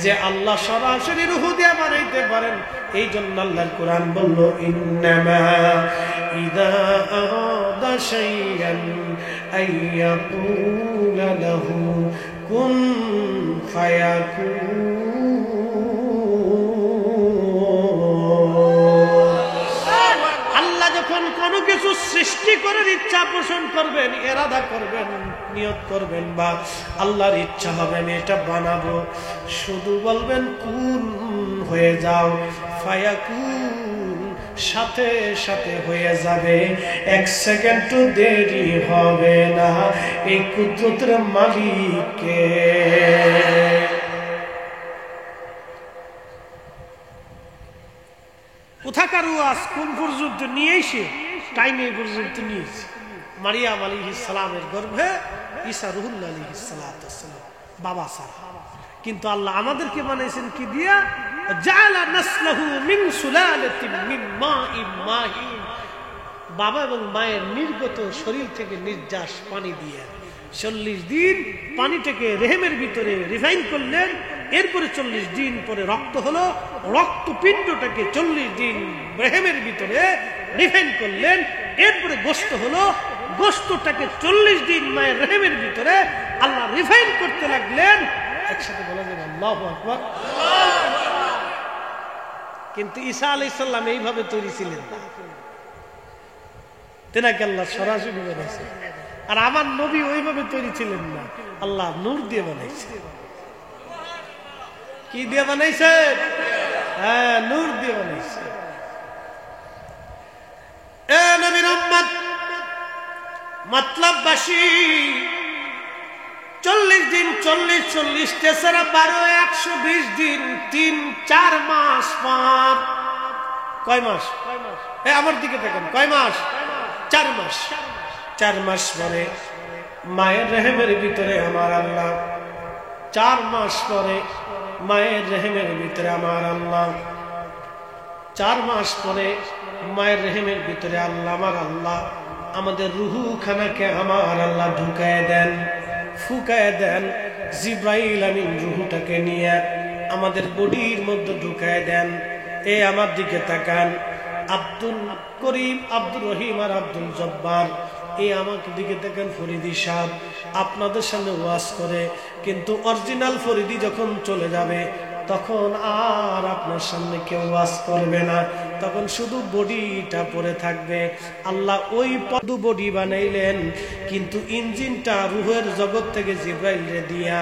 যে আল্লাহ সরাসরি রূহ দিয়ে বানাইতে পারেন, এই জন্য আল্লাহর কোরআন বলল ইন্নামা ইযা আরাদা শাইআন আইয়াকুলা লাহু কুন ফায়াকুন। আল্লাহ যখন কোনো কিছু সৃষ্টি করার ইচ্ছা পোষণ করবেন, ইরাদা করবেন, নিয়ত করবেন বা আল্লাহর ইচ্ছা হবে আমি এটা বানাবো, শুধু বলবেন কুন হয়ে যাও, ফায়াকুন, সাথে সাথে হয়ে যাবে। 1 সেকেন্ড দেরি হবে না। এই কুদরতের মালিককে। কোথাকার ওয়াজ কোন পর্যন্ত নিয়ে এসে টাইমে পর্যন্ত নিয়েছে। মারিয়াম আলাইহিস সালামের গর্ভে ঈসা রূহুল্লাহ আলাইহিস সালাম বাবা সারা। কিন্তু আল্লাহ আমাদেরকে বানাইছেন কি দিয়া? জাআলা নাসলাহু মিন সুলালাতিন মিন মাইন মাহিন। বাবা এবং মায়ের নির্গত শরীর থেকে নির্যাস পানি দিয়ে 40 দিন পানিটাকে রেহেমের ভিতরে রিফাইন করলেন। এরপরে 40 দিন পরে রক্ত হলো। রক্তপিণ্ডটাকে 40 দিন রেহেমের ভিতরে রিফাইন করলেন। এরপরে গোশত হলো। গোশতটাকে 40 দিন মায়ের রেহেমের ভিতরে আল্লাহ রিফাইন করতে লাগলেন। একসাথে বলা যাবে আল্লাহু আকবার। কিন্তু ঈসা আলাইহিস সালাম এইভাবে তৈরি ছিলেন না, তেনাকে আল্লাহ সরাসরি বানাইছে। আর আমার নবী ওইভাবে তৈরি ছিলেন না, আল্লাহ নূর দিয়ে বানাইছে। কি দিয়ে বানাইছে? হ্যাঁ, নূর দিয়ে বানাইছে। এ নবীর উম্মত, মতলববাসী 40 দিন 40 তেসরা 12 120 দিন 3-4 মাস পার। কয় মাস? আমার দিকে দেখেন, কয় মাস? 4 মাস। 4 মাস পরে মায়ের রেহেমের ভিতরে আমার আল্লাহ, 4 মাস পরে মায়ের রেহেমের ভিতরে আমার আল্লাহ, 4 মাস পরে মায়ের রেহেমের ভিতরে আল্লাহ আমার আল্লাহ আমাদের রুহু খানাকে আমার আল্লাহ ঢুকায় দেন, ফুকায় দেন। জিব্রাইল আমিন রুহুটাকে নিয়ে আমাদের বডির মধ্যে ঢুকায় দেন। এ আমার দিকে তাকান, আব্দুল করিম, আব্দুর রহিম আর আব্দুল জব্বার, এই আমাকে দিকে দেখেন। ফরিদি সাহেব আপনাদের সামনে ওয়াজ করে, কিন্তু অরিজিনাল ফরিদি যখন চলে যাবে তখন আর আপনার সামনে কেউ ওয়াজ করবে না, তখন শুধু বডিটা পড়ে থাকবে। আল্লাহ ওই পদু বডি বানাইলেন, কিন্তু ইঞ্জিনটা রুহের জগৎ থেকে জিব্রাইলে দিয়া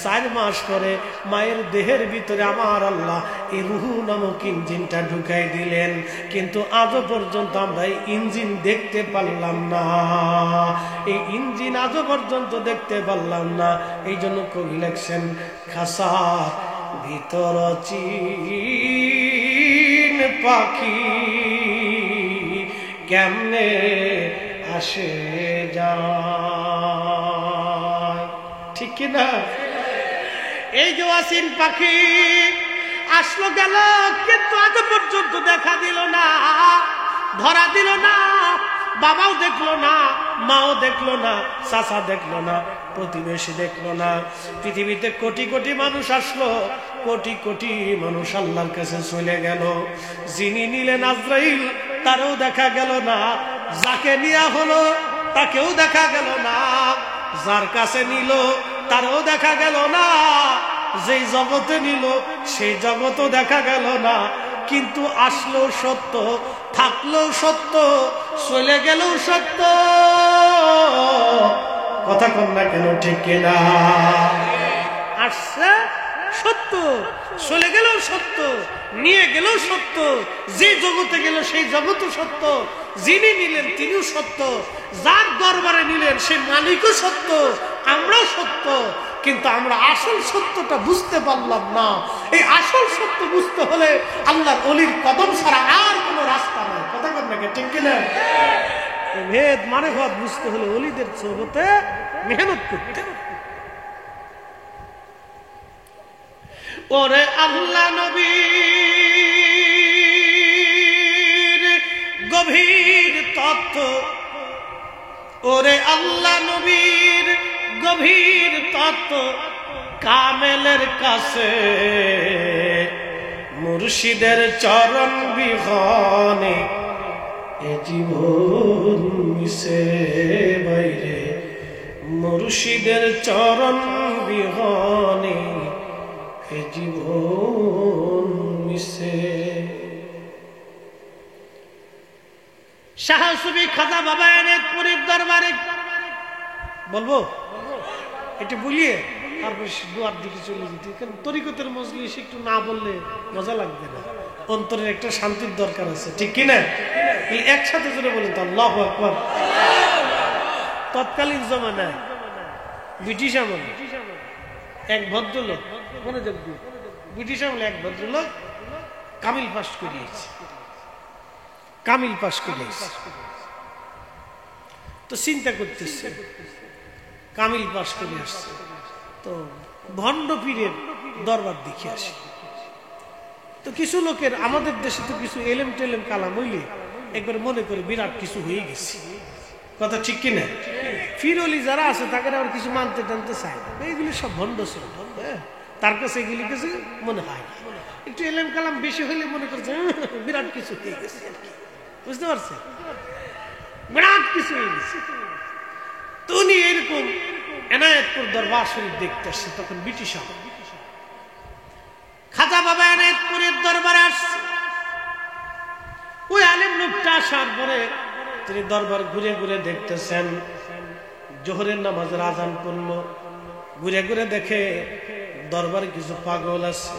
4 মাস পরে মায়ের দেহের ভিতরে আমার আল্লাহ এই রুহু নামক ইঞ্জিনটা ঢুকাই দিলেন। কিন্তু আজও পর্যন্ত আমরা এই ইঞ্জিন দেখতে পারলাম না, এই ইঞ্জিন আজও পর্যন্ত দেখতে পারলাম না। এই জন্য কবি লেখছেন, খাসা ভিতর চিন পাখি কেমনে আসে যায়, ঠিক কিনা? এই যে আসিন পাখি আসলো গেল, কিন্তু আজ পর্যন্ত দেখা দিল না, ধরা দিল না। বাবাও দেখলো না, মাও দেখলো না, চাচা দেখলো না, প্রতিবেশী দেখলো না। পৃথিবীতে কোটি কোটি মানুষ আসলো, কোটি কোটি মানুষ আল্লাহর কাছে চলে গেল। যিনি নিলেন আজরাইল তারও দেখা গেল না, যাকে নেওয়া হলো তাকেও দেখা গেল না, যার কাছে নিল তারও দেখা গেল না, যেই জগতে নিল সেই জগতও দেখা গেল না। কিন্তু আসলো সত্য, থাকলো সত্য, চলে গেলেও সত্য। কথা কন না কেন, ঠিক কিনা? আসছে সত্য, চলে গেলেও সত্য, নিয়ে গেলেও সত্য, যে জগতে গেল সেই জগতও সত্য, যিনি নিলেন তিনিও সত্য, যার দরবারে নিলেন সেই মালিকও সত্য, আমরাও সত্য। কিন্তু আমরা আসল সত্যটা বুঝতে পারলাম না। এই আসল সত্য বুঝতে হলে আল্লাহর ওলির কদম ছাড়া আর কোনো রাস্তা নাই। কথা বল না, ঠিক কিনা? ভেদ মানে ভাব বুঝতে হলে ওলিদের সোহবতে মেহনত করতে। ওরে আল্লাহ নবীর গভীর তত্ত্ব, ওরে আল্লাহ নবীর গভীর তত্ত্ব, কামেলের কাছে মুর্শিদের চরণ বিহনে এ জীবন মিশে বাইরে, মুর্শিদের চরণ বিহনে এ জীবন মিশে। শাহ সুফি খাজা বাবা এনায়েতপুরীর দরবারে বলবো এটা বলিয়ে তারপর দুয়ার দিকে চলে যেতে, কারণ তরিকতের মজলিস একটু না বললে মজা লাগবে না, অন্তরের একটা শান্তির দরকার আছে, ঠিক কিনা? একসাথে জোরে বলেন তো আল্লাহু আকবার। তৎকালীন জমানায় ব্রিটিশ আমলে এক ভদ্রলোক, মনোযোগ দিয়ে, ব্রিটিশ আমলে এক ভদ্রলোক কামিল পাস করিয়েছে, কামিল পাস করিয়েছে। তো চিন্তা করতেছে, কামিল পাস করে আসছে, তো ভণ্ড পীরের দরবার দেখে আসে। তো কিছু লোকের, আমাদের দেশে তো কিছু এলেম টেলেম কালাম হইলে একবার মনে করে বিরাট কিছু হয়ে গেছে, কথা ঠিক কিনা? ফিরলি যারা আছে তাকে আবার কিছু মানতে টানতে চায় না, এইগুলি সব ভণ্ড ছিল। তার কাছে এগুলি কিছু মনে হয় না, একটু এলেম কালাম বেশি হইলে মনে করছে বিরাট কিছু হয়ে গেছে, বুঝতে পারছে? বিরাট কিছু হয়ে গেছে। তো উনি এরকম এনায়েতপুর দরবার শরীফ দেখতে আসছে, তখন ব্রিটিশ খাজা বাবা এনায়েতপুরের দরবারে আসছে। ওই আলেম লোকটা আসার পরে তিনি দরবার ঘুরে ঘুরে দেখতেছেন, জোহরের নামাজের আজান পড়ল, ঘুরে ঘুরে দেখে দরবারে কিছু পাগল আছে।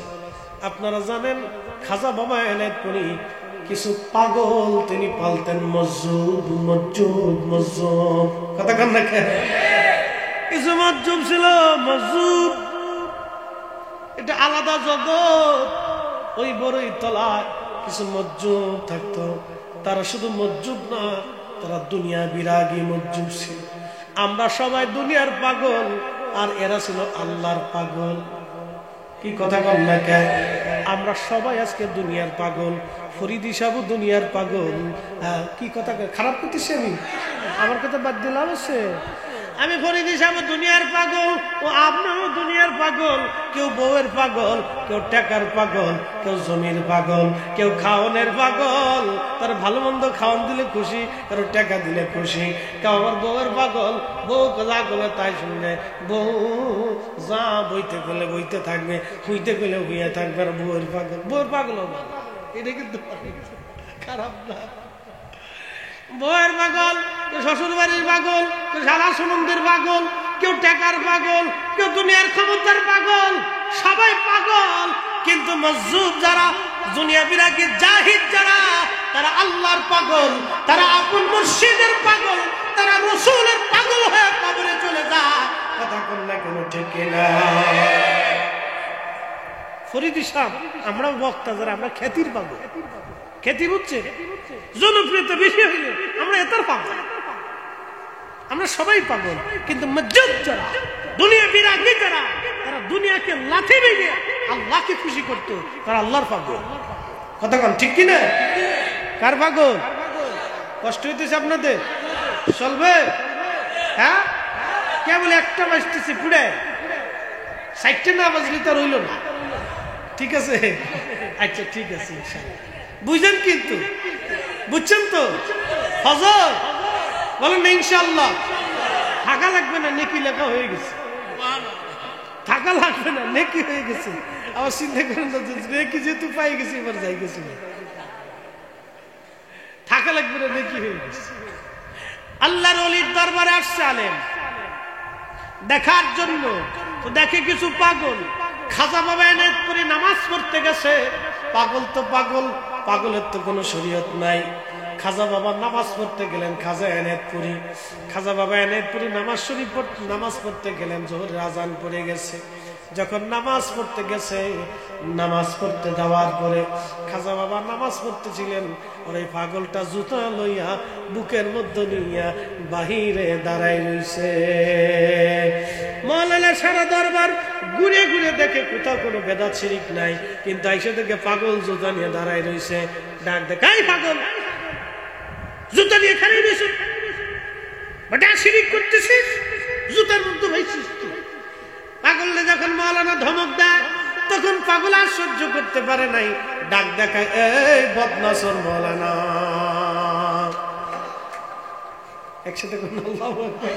আপনারা জানেন খাজা বাবা এনায়েতপুরী কিছু পাগল তিনি পালতেন, মজ্জুব মজ্জুব মজ্জুব, কথা কান না কেন? কিছু মজ্জুব ছিল, মজ্জুব এটা আলাদা জগৎ। ওই বড়ই তলায় কিছু মজ্জুব থাকতো, তারা শুধু মজ্জুব না, তারা দুনিয়া বিরাগী মজ্জুব ছিল। আমরা সবাই দুনিয়ার পাগল, আর এরা ছিল আল্লাহর পাগল। কি কথা বল না কে? আমরা সবাই আজকে দুনিয়ার পাগল। ফরিদি সাহেব দুনিয়ার পাগল। কি কথা খারাপ করতেছি আমি? আমার কথা বাদ দিলাম আছে। আমি ফরিদি সাহেব দুনিয়ার পাগল, ও আপনারও দুনিয়ার পাগল। কেউ বউয়ের পাগল, কেউ টাকার পাগল, কেউ জমির পাগল, কেউ খাওয়ানোর পাগল। তার ভালো মন্দ খাওয়ান দিলে খুশি, কারো টাকা দিলে খুশি। কেউ আমার বউয়ের পাগল, বউ যা করলে তাই শুনবে, বউ যা বইতে গেলে বইতে থাকবে, হুইতে গেলে হুইয়া থাকবে। আর বউয়ের পাগল, বউয়ের পাগল এটা কিন্তু খারাপ না। বউয়ের পাগল, কেউ শ্বশুর বাড়ির পাগল, কেউ শালা সুনন্দের পাগল, কেউ টাকার পাগল, কেউ দুনিয়ার ক্ষমতার পাগল, সবাই পাগল। কিন্তু মজ্জুব যারা, দুনিয়া বিরাগী জাহিদ যারা, তারা আল্লাহর পাগল, তারা আপন মুর্শিদের পাগল, তারা রাসূলের পাগল হয়ে কবরে চলে যায়। কথা কোন না কোন ঠিক না? ফরিদি সাহেব, আমরা বক্তা যারা, আমরা খ্যাতির পাগল। খ্যাতি বুঝছে, জনপ্রিয়তা বেশি হইলে আমরা এটার পাগল। আমরা সবাই পাগল, কিন্তু মজ্জুব যারা, দুনিয়া বিরাগী যারা, তারা দুনিয়াকে লাথি মেরে আল্লাহকে খুশি করতো, তারা আল্লাহর পাগল। কথা কন ঠিক কিনা? কার পাগল? কষ্ট হইতেছে আপনাদের? চলবে? হ্যাঁ, কেবল একটা বাজতেছে পুড়ে, 60টা না বাজলে তো রইল না। ঠিক আছে, আচ্ছা ঠিক আছে, বুঝলেন? কিন্তু বুঝছেন তো? ফজর বলেন না ইনশাআল্লাহ। থাকা লাগবে না, নেকি লেখা হয়ে গেছে। থাকা লাগবে না, নেকি হয়ে গেছে। আবার চিন্তা করেন না, নেকি যেহেতু পাই গেছি, এবার যাই গেছি, থাকা লাগবে না, নেকি হয়ে গেছে। আল্লাহর ওলির দরবারে আসছে আলেম দেখার জন্য। তো দেখে কিছু পাগল, খাজা বাবা এনায়েতপুরে নামাজ পড়তে গেছে। পাগল তো পাগল, পাগলের তো কোনো শরীয়ত নাই। খাজা বাবা নামাজ পড়তে গেলেন, খাজা এনায়েতপুরি, খাজা বাবা এনায়েতপুরি নামাজ পড়তে গেলেন। জোহরের আজান পড়ে গেছে। যখন নামাজ পড়তে গেছে, নামাজ পড়তে যাওয়ার পরে খাজা বাবা নামাজ পড়তেছিলেন, ওর এই পাগলটা জুতা লইয়া বুকের মধ্যে নিয়া বাহিরে দাঁড়াই রইছে। মাওলানা সারা দরবার ঘুরে ঘুরে দেখে কোথাও কোনো বেদাত শিরিক নাই, কিন্তু আইসা দেখে পাগল জুতা নিয়ে দাঁড়াই রইছে। ডাক দেখাই, পাগল জুতা নিয়ে খালি রইছে, বেটা শিরিক করতেছিস, জুতার মধ্যে ভাইছিস তুই। পাগলে যখন মাওলানা ধমক দেয়, তখন পাগল আর সহ্য করতে পারে নাই, ডাক দেখায়, এই বদনাসর মাওলানা। একসাথে আল্লাহু আকবার।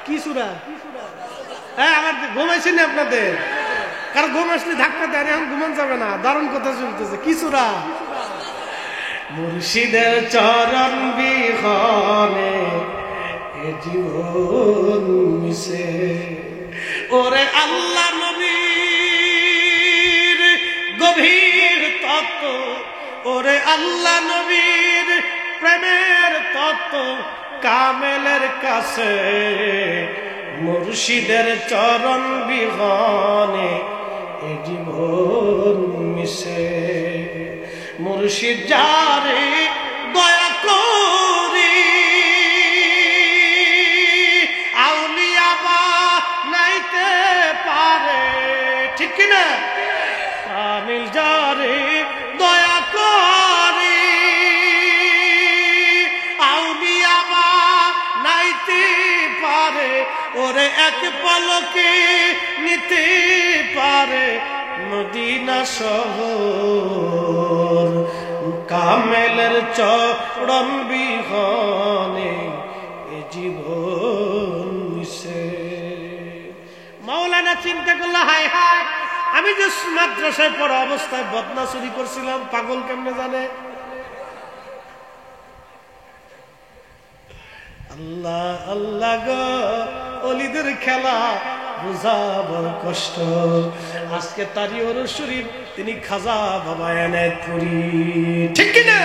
কি সূরা? হ্যাঁ, আমার ঘুমাইছে না আপনাদের? কারণ ঘুম আসলে ধাক্কা দেয়, এখন ঘুমান যাবে না। দারুণ কথা শুনতেছে। কি সূরা? মুর্শিদের চরণ বিহনে এ জীবন মিশে। ওরে আল্লাহ নবীর গভীর তত্ত্ব, ওরে আল্লাহ নবীর প্রেমের তত্ত্ব কামেলের কাছে। মুর্শিদের চরণ বিহনে এ জীবন মিশে। মুর্শিদ যারে দয়া করি আউলিয়া বানাইতে পারে, ঠিক কিনা? কামিল যারে দয়া করি আউলিয়া বানাইতে পারে, ওরে এক পলকে নিতে পারে মদিনা শহর। কামেলের চরণ বিহনে এ জীবন মিশে। মাওলানা চিন্তা করলো, হায় হায়, আমি যে মাদ্রাসায় পড়া অবস্থায় বদনা চুরি করছিলাম, পাগল কেমনে জানে? আল্লাহ আল্লাহ গো, অলিদের খেলা বুঝা বড় কষ্ট। আজকে তারই ওরস শরীফ তিনি খাজা বাবা এনায়েতপুরী, ঠিক কিনা?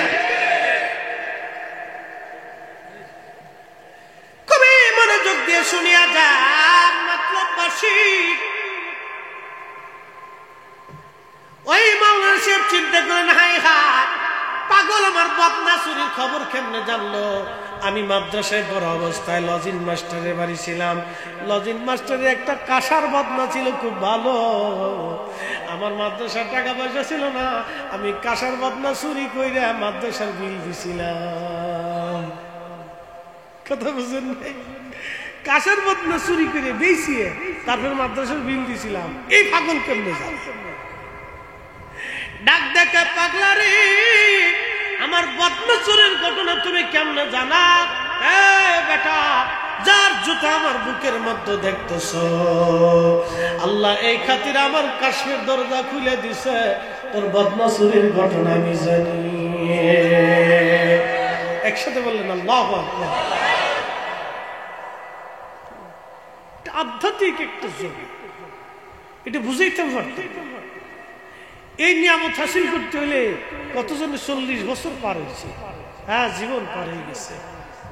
কবি মনোযোগ দিয়ে শুনিয়া যান মতলববাসী। ওই মাওলানা সাহেব চিন্তা করেন, হাই হায় পাগল আমার বদনা চুরির খবর কেমনে জানলো? আমি মাদ্রাসায় পড়া অবস্থায় লজিন মাস্টারের বাড়ি ছিলাম। লজিন মাস্টারের একটা কাঁসার বদনা ছিল, খুব ভালো। আমার মাদ্রাসার টাকা পয়সা ছিল না, আমি কাঁসার বদনা চুরি কইরা মাদ্রাসার বিল দিছিলাম। কথা বুঝেন নাই? কাঁসার বদনা চুরি করে বেচিয়ে তারপর মাদ্রাসার বিল দিছিলাম। এই পাগল কেমনে জানে? ডাক দেখে, পাগলা রে, আমার বদনা চুরির ঘটনা তুমি কেমনে জানা? বেটা, যার জুতা আমার বুকের মধ্যে দেখতেছ, আল্লাহ এই খাতির আমার কাশ্মীর দরজা খুলে দিছে, তোর বদনা চুরির ঘটনা আমি জানি। একসাথে বললেন আল্লাহু আকবার। আধ্যাত্মিক একটা জমি, এটা বুঝাইতে পারতেন। এই নিয়ামত হাসিল করতে হলে কতজনে 40 বছর পার হয়েছে, হ্যাঁ জীবন পার হয়ে গেছে।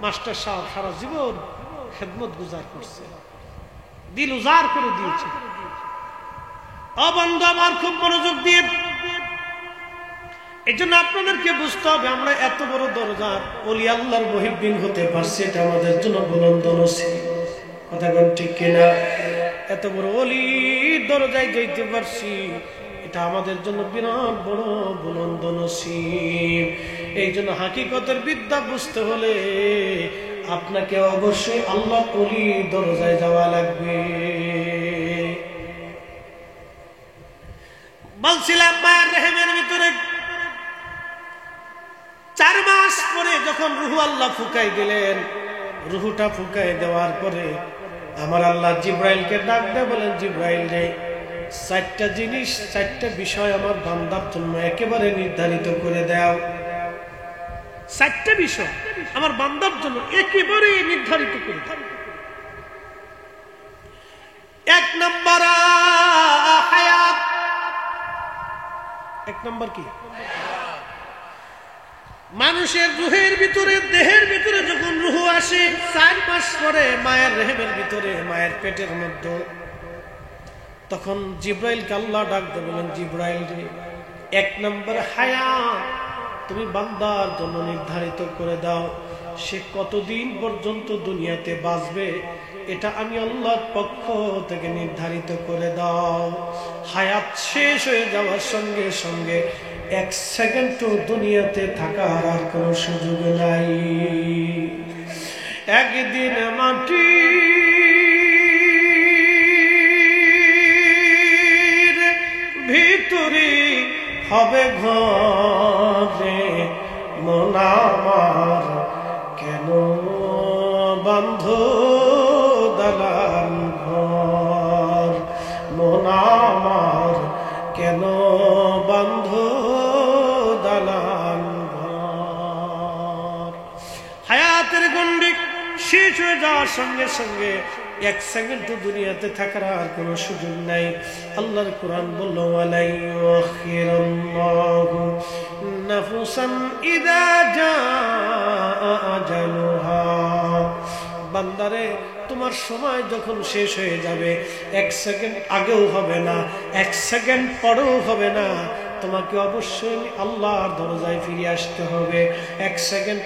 মাস্টার সাহেব সারা জীবন খেদমত গুজার করছে, দিল উজাড় করে দিয়েছে। বন্ধু আমার, খুব মনোযোগ দিয়ে এই জন্য আপনাদেরকে বুঝতে হবে, আমরা এত বড় দরজার ওলি আল্লাহর মুহিব্বিন হতে পারছি, এটা আমাদের জন্য বুলন্দ নসিব। কথা বল ঠিক কিনা? এত বড় ওলির দরজায় যাইতে পারছি, এটা আমাদের জন্য বিরাট বড় বুলন্দ নসিব। এই জন্য হাকিকতের বিদ্যা বুঝতে হলে আপনাকে অবশ্যই আল্লাহ ওলির দরজায় যাওয়া লাগবে। বলছিলাম মায়ের রেহেমের ভিতরে 4 মাস পরে যখন রুহু আল্লাহ ফুকাই দিলেন, রুহুটা ফুকাই দেওয়ার পরে আমার আল্লাহ জিব্রাইলকে ডাক দিয়ে বলেন, জিব্রাইল রে, 4টা জিনিস, 4টা বিষয় আমার বান্দার জন্য একেবারে নির্ধারিত করে দাও। 4টা বিষয় আমার বান্দার জন্য একেবারে নির্ধারিত করে দাও। 1 নম্বর হায়াত। 1 নম্বর কি? মানুষের রুহের ভিতরে, দেহের ভিতরে যখন রুহু আসে 4 মাস পরে মায়ের রেহেমের ভিতরে, মায়ের পেটের মধ্যে, তখন জিব্রাইলকে আল্লাহ ডাক দিয়ে বলেন, জিব্রাইল রে, 1 নম্বর হায়াত তুমি বান্দার জন্য নির্ধারিত করে দাও। সে কতদিন পর্যন্ত দুনিয়াতে বাঁচবে এটা আমি আল্লাহর পক্ষ থেকে নির্ধারিত করে দাও। হায়াত শেষ হয়ে যাওয়ার সঙ্গে সঙ্গে 1 সেকেন্ড দুনিয়াতে থাকার আর কোনো সুযোগ নাই। একদিন মাটির ভিতরে হবে ঘরে, মন আমার কেন বন্ধ দালান ঘর, মন আমার কেন বন্ধ দালান ঘর। হায়াতের গন্ডি শেষ হয়ে যাওয়ার সঙ্গে সঙ্গে 1 সেকেন্ড দুনিয়াতে থাকার আর কোনো সুযোগ নাই। আল্লাহর কোরআন বলল, ওয়ালা ইউখিরুল্লাহু নাফসান ইযা জাআ আজালুহা। বান্দারে, তোমার সময় যখন শেষ হয়ে যাবে 1 সেকেন্ড আগেও হবে না, 1 সেকেন্ড পরেও হবে না, তোমাকে অবশ্যই আল্লাহর দরজায় ফিরে আসতে হবে। 1 সেকেন্ড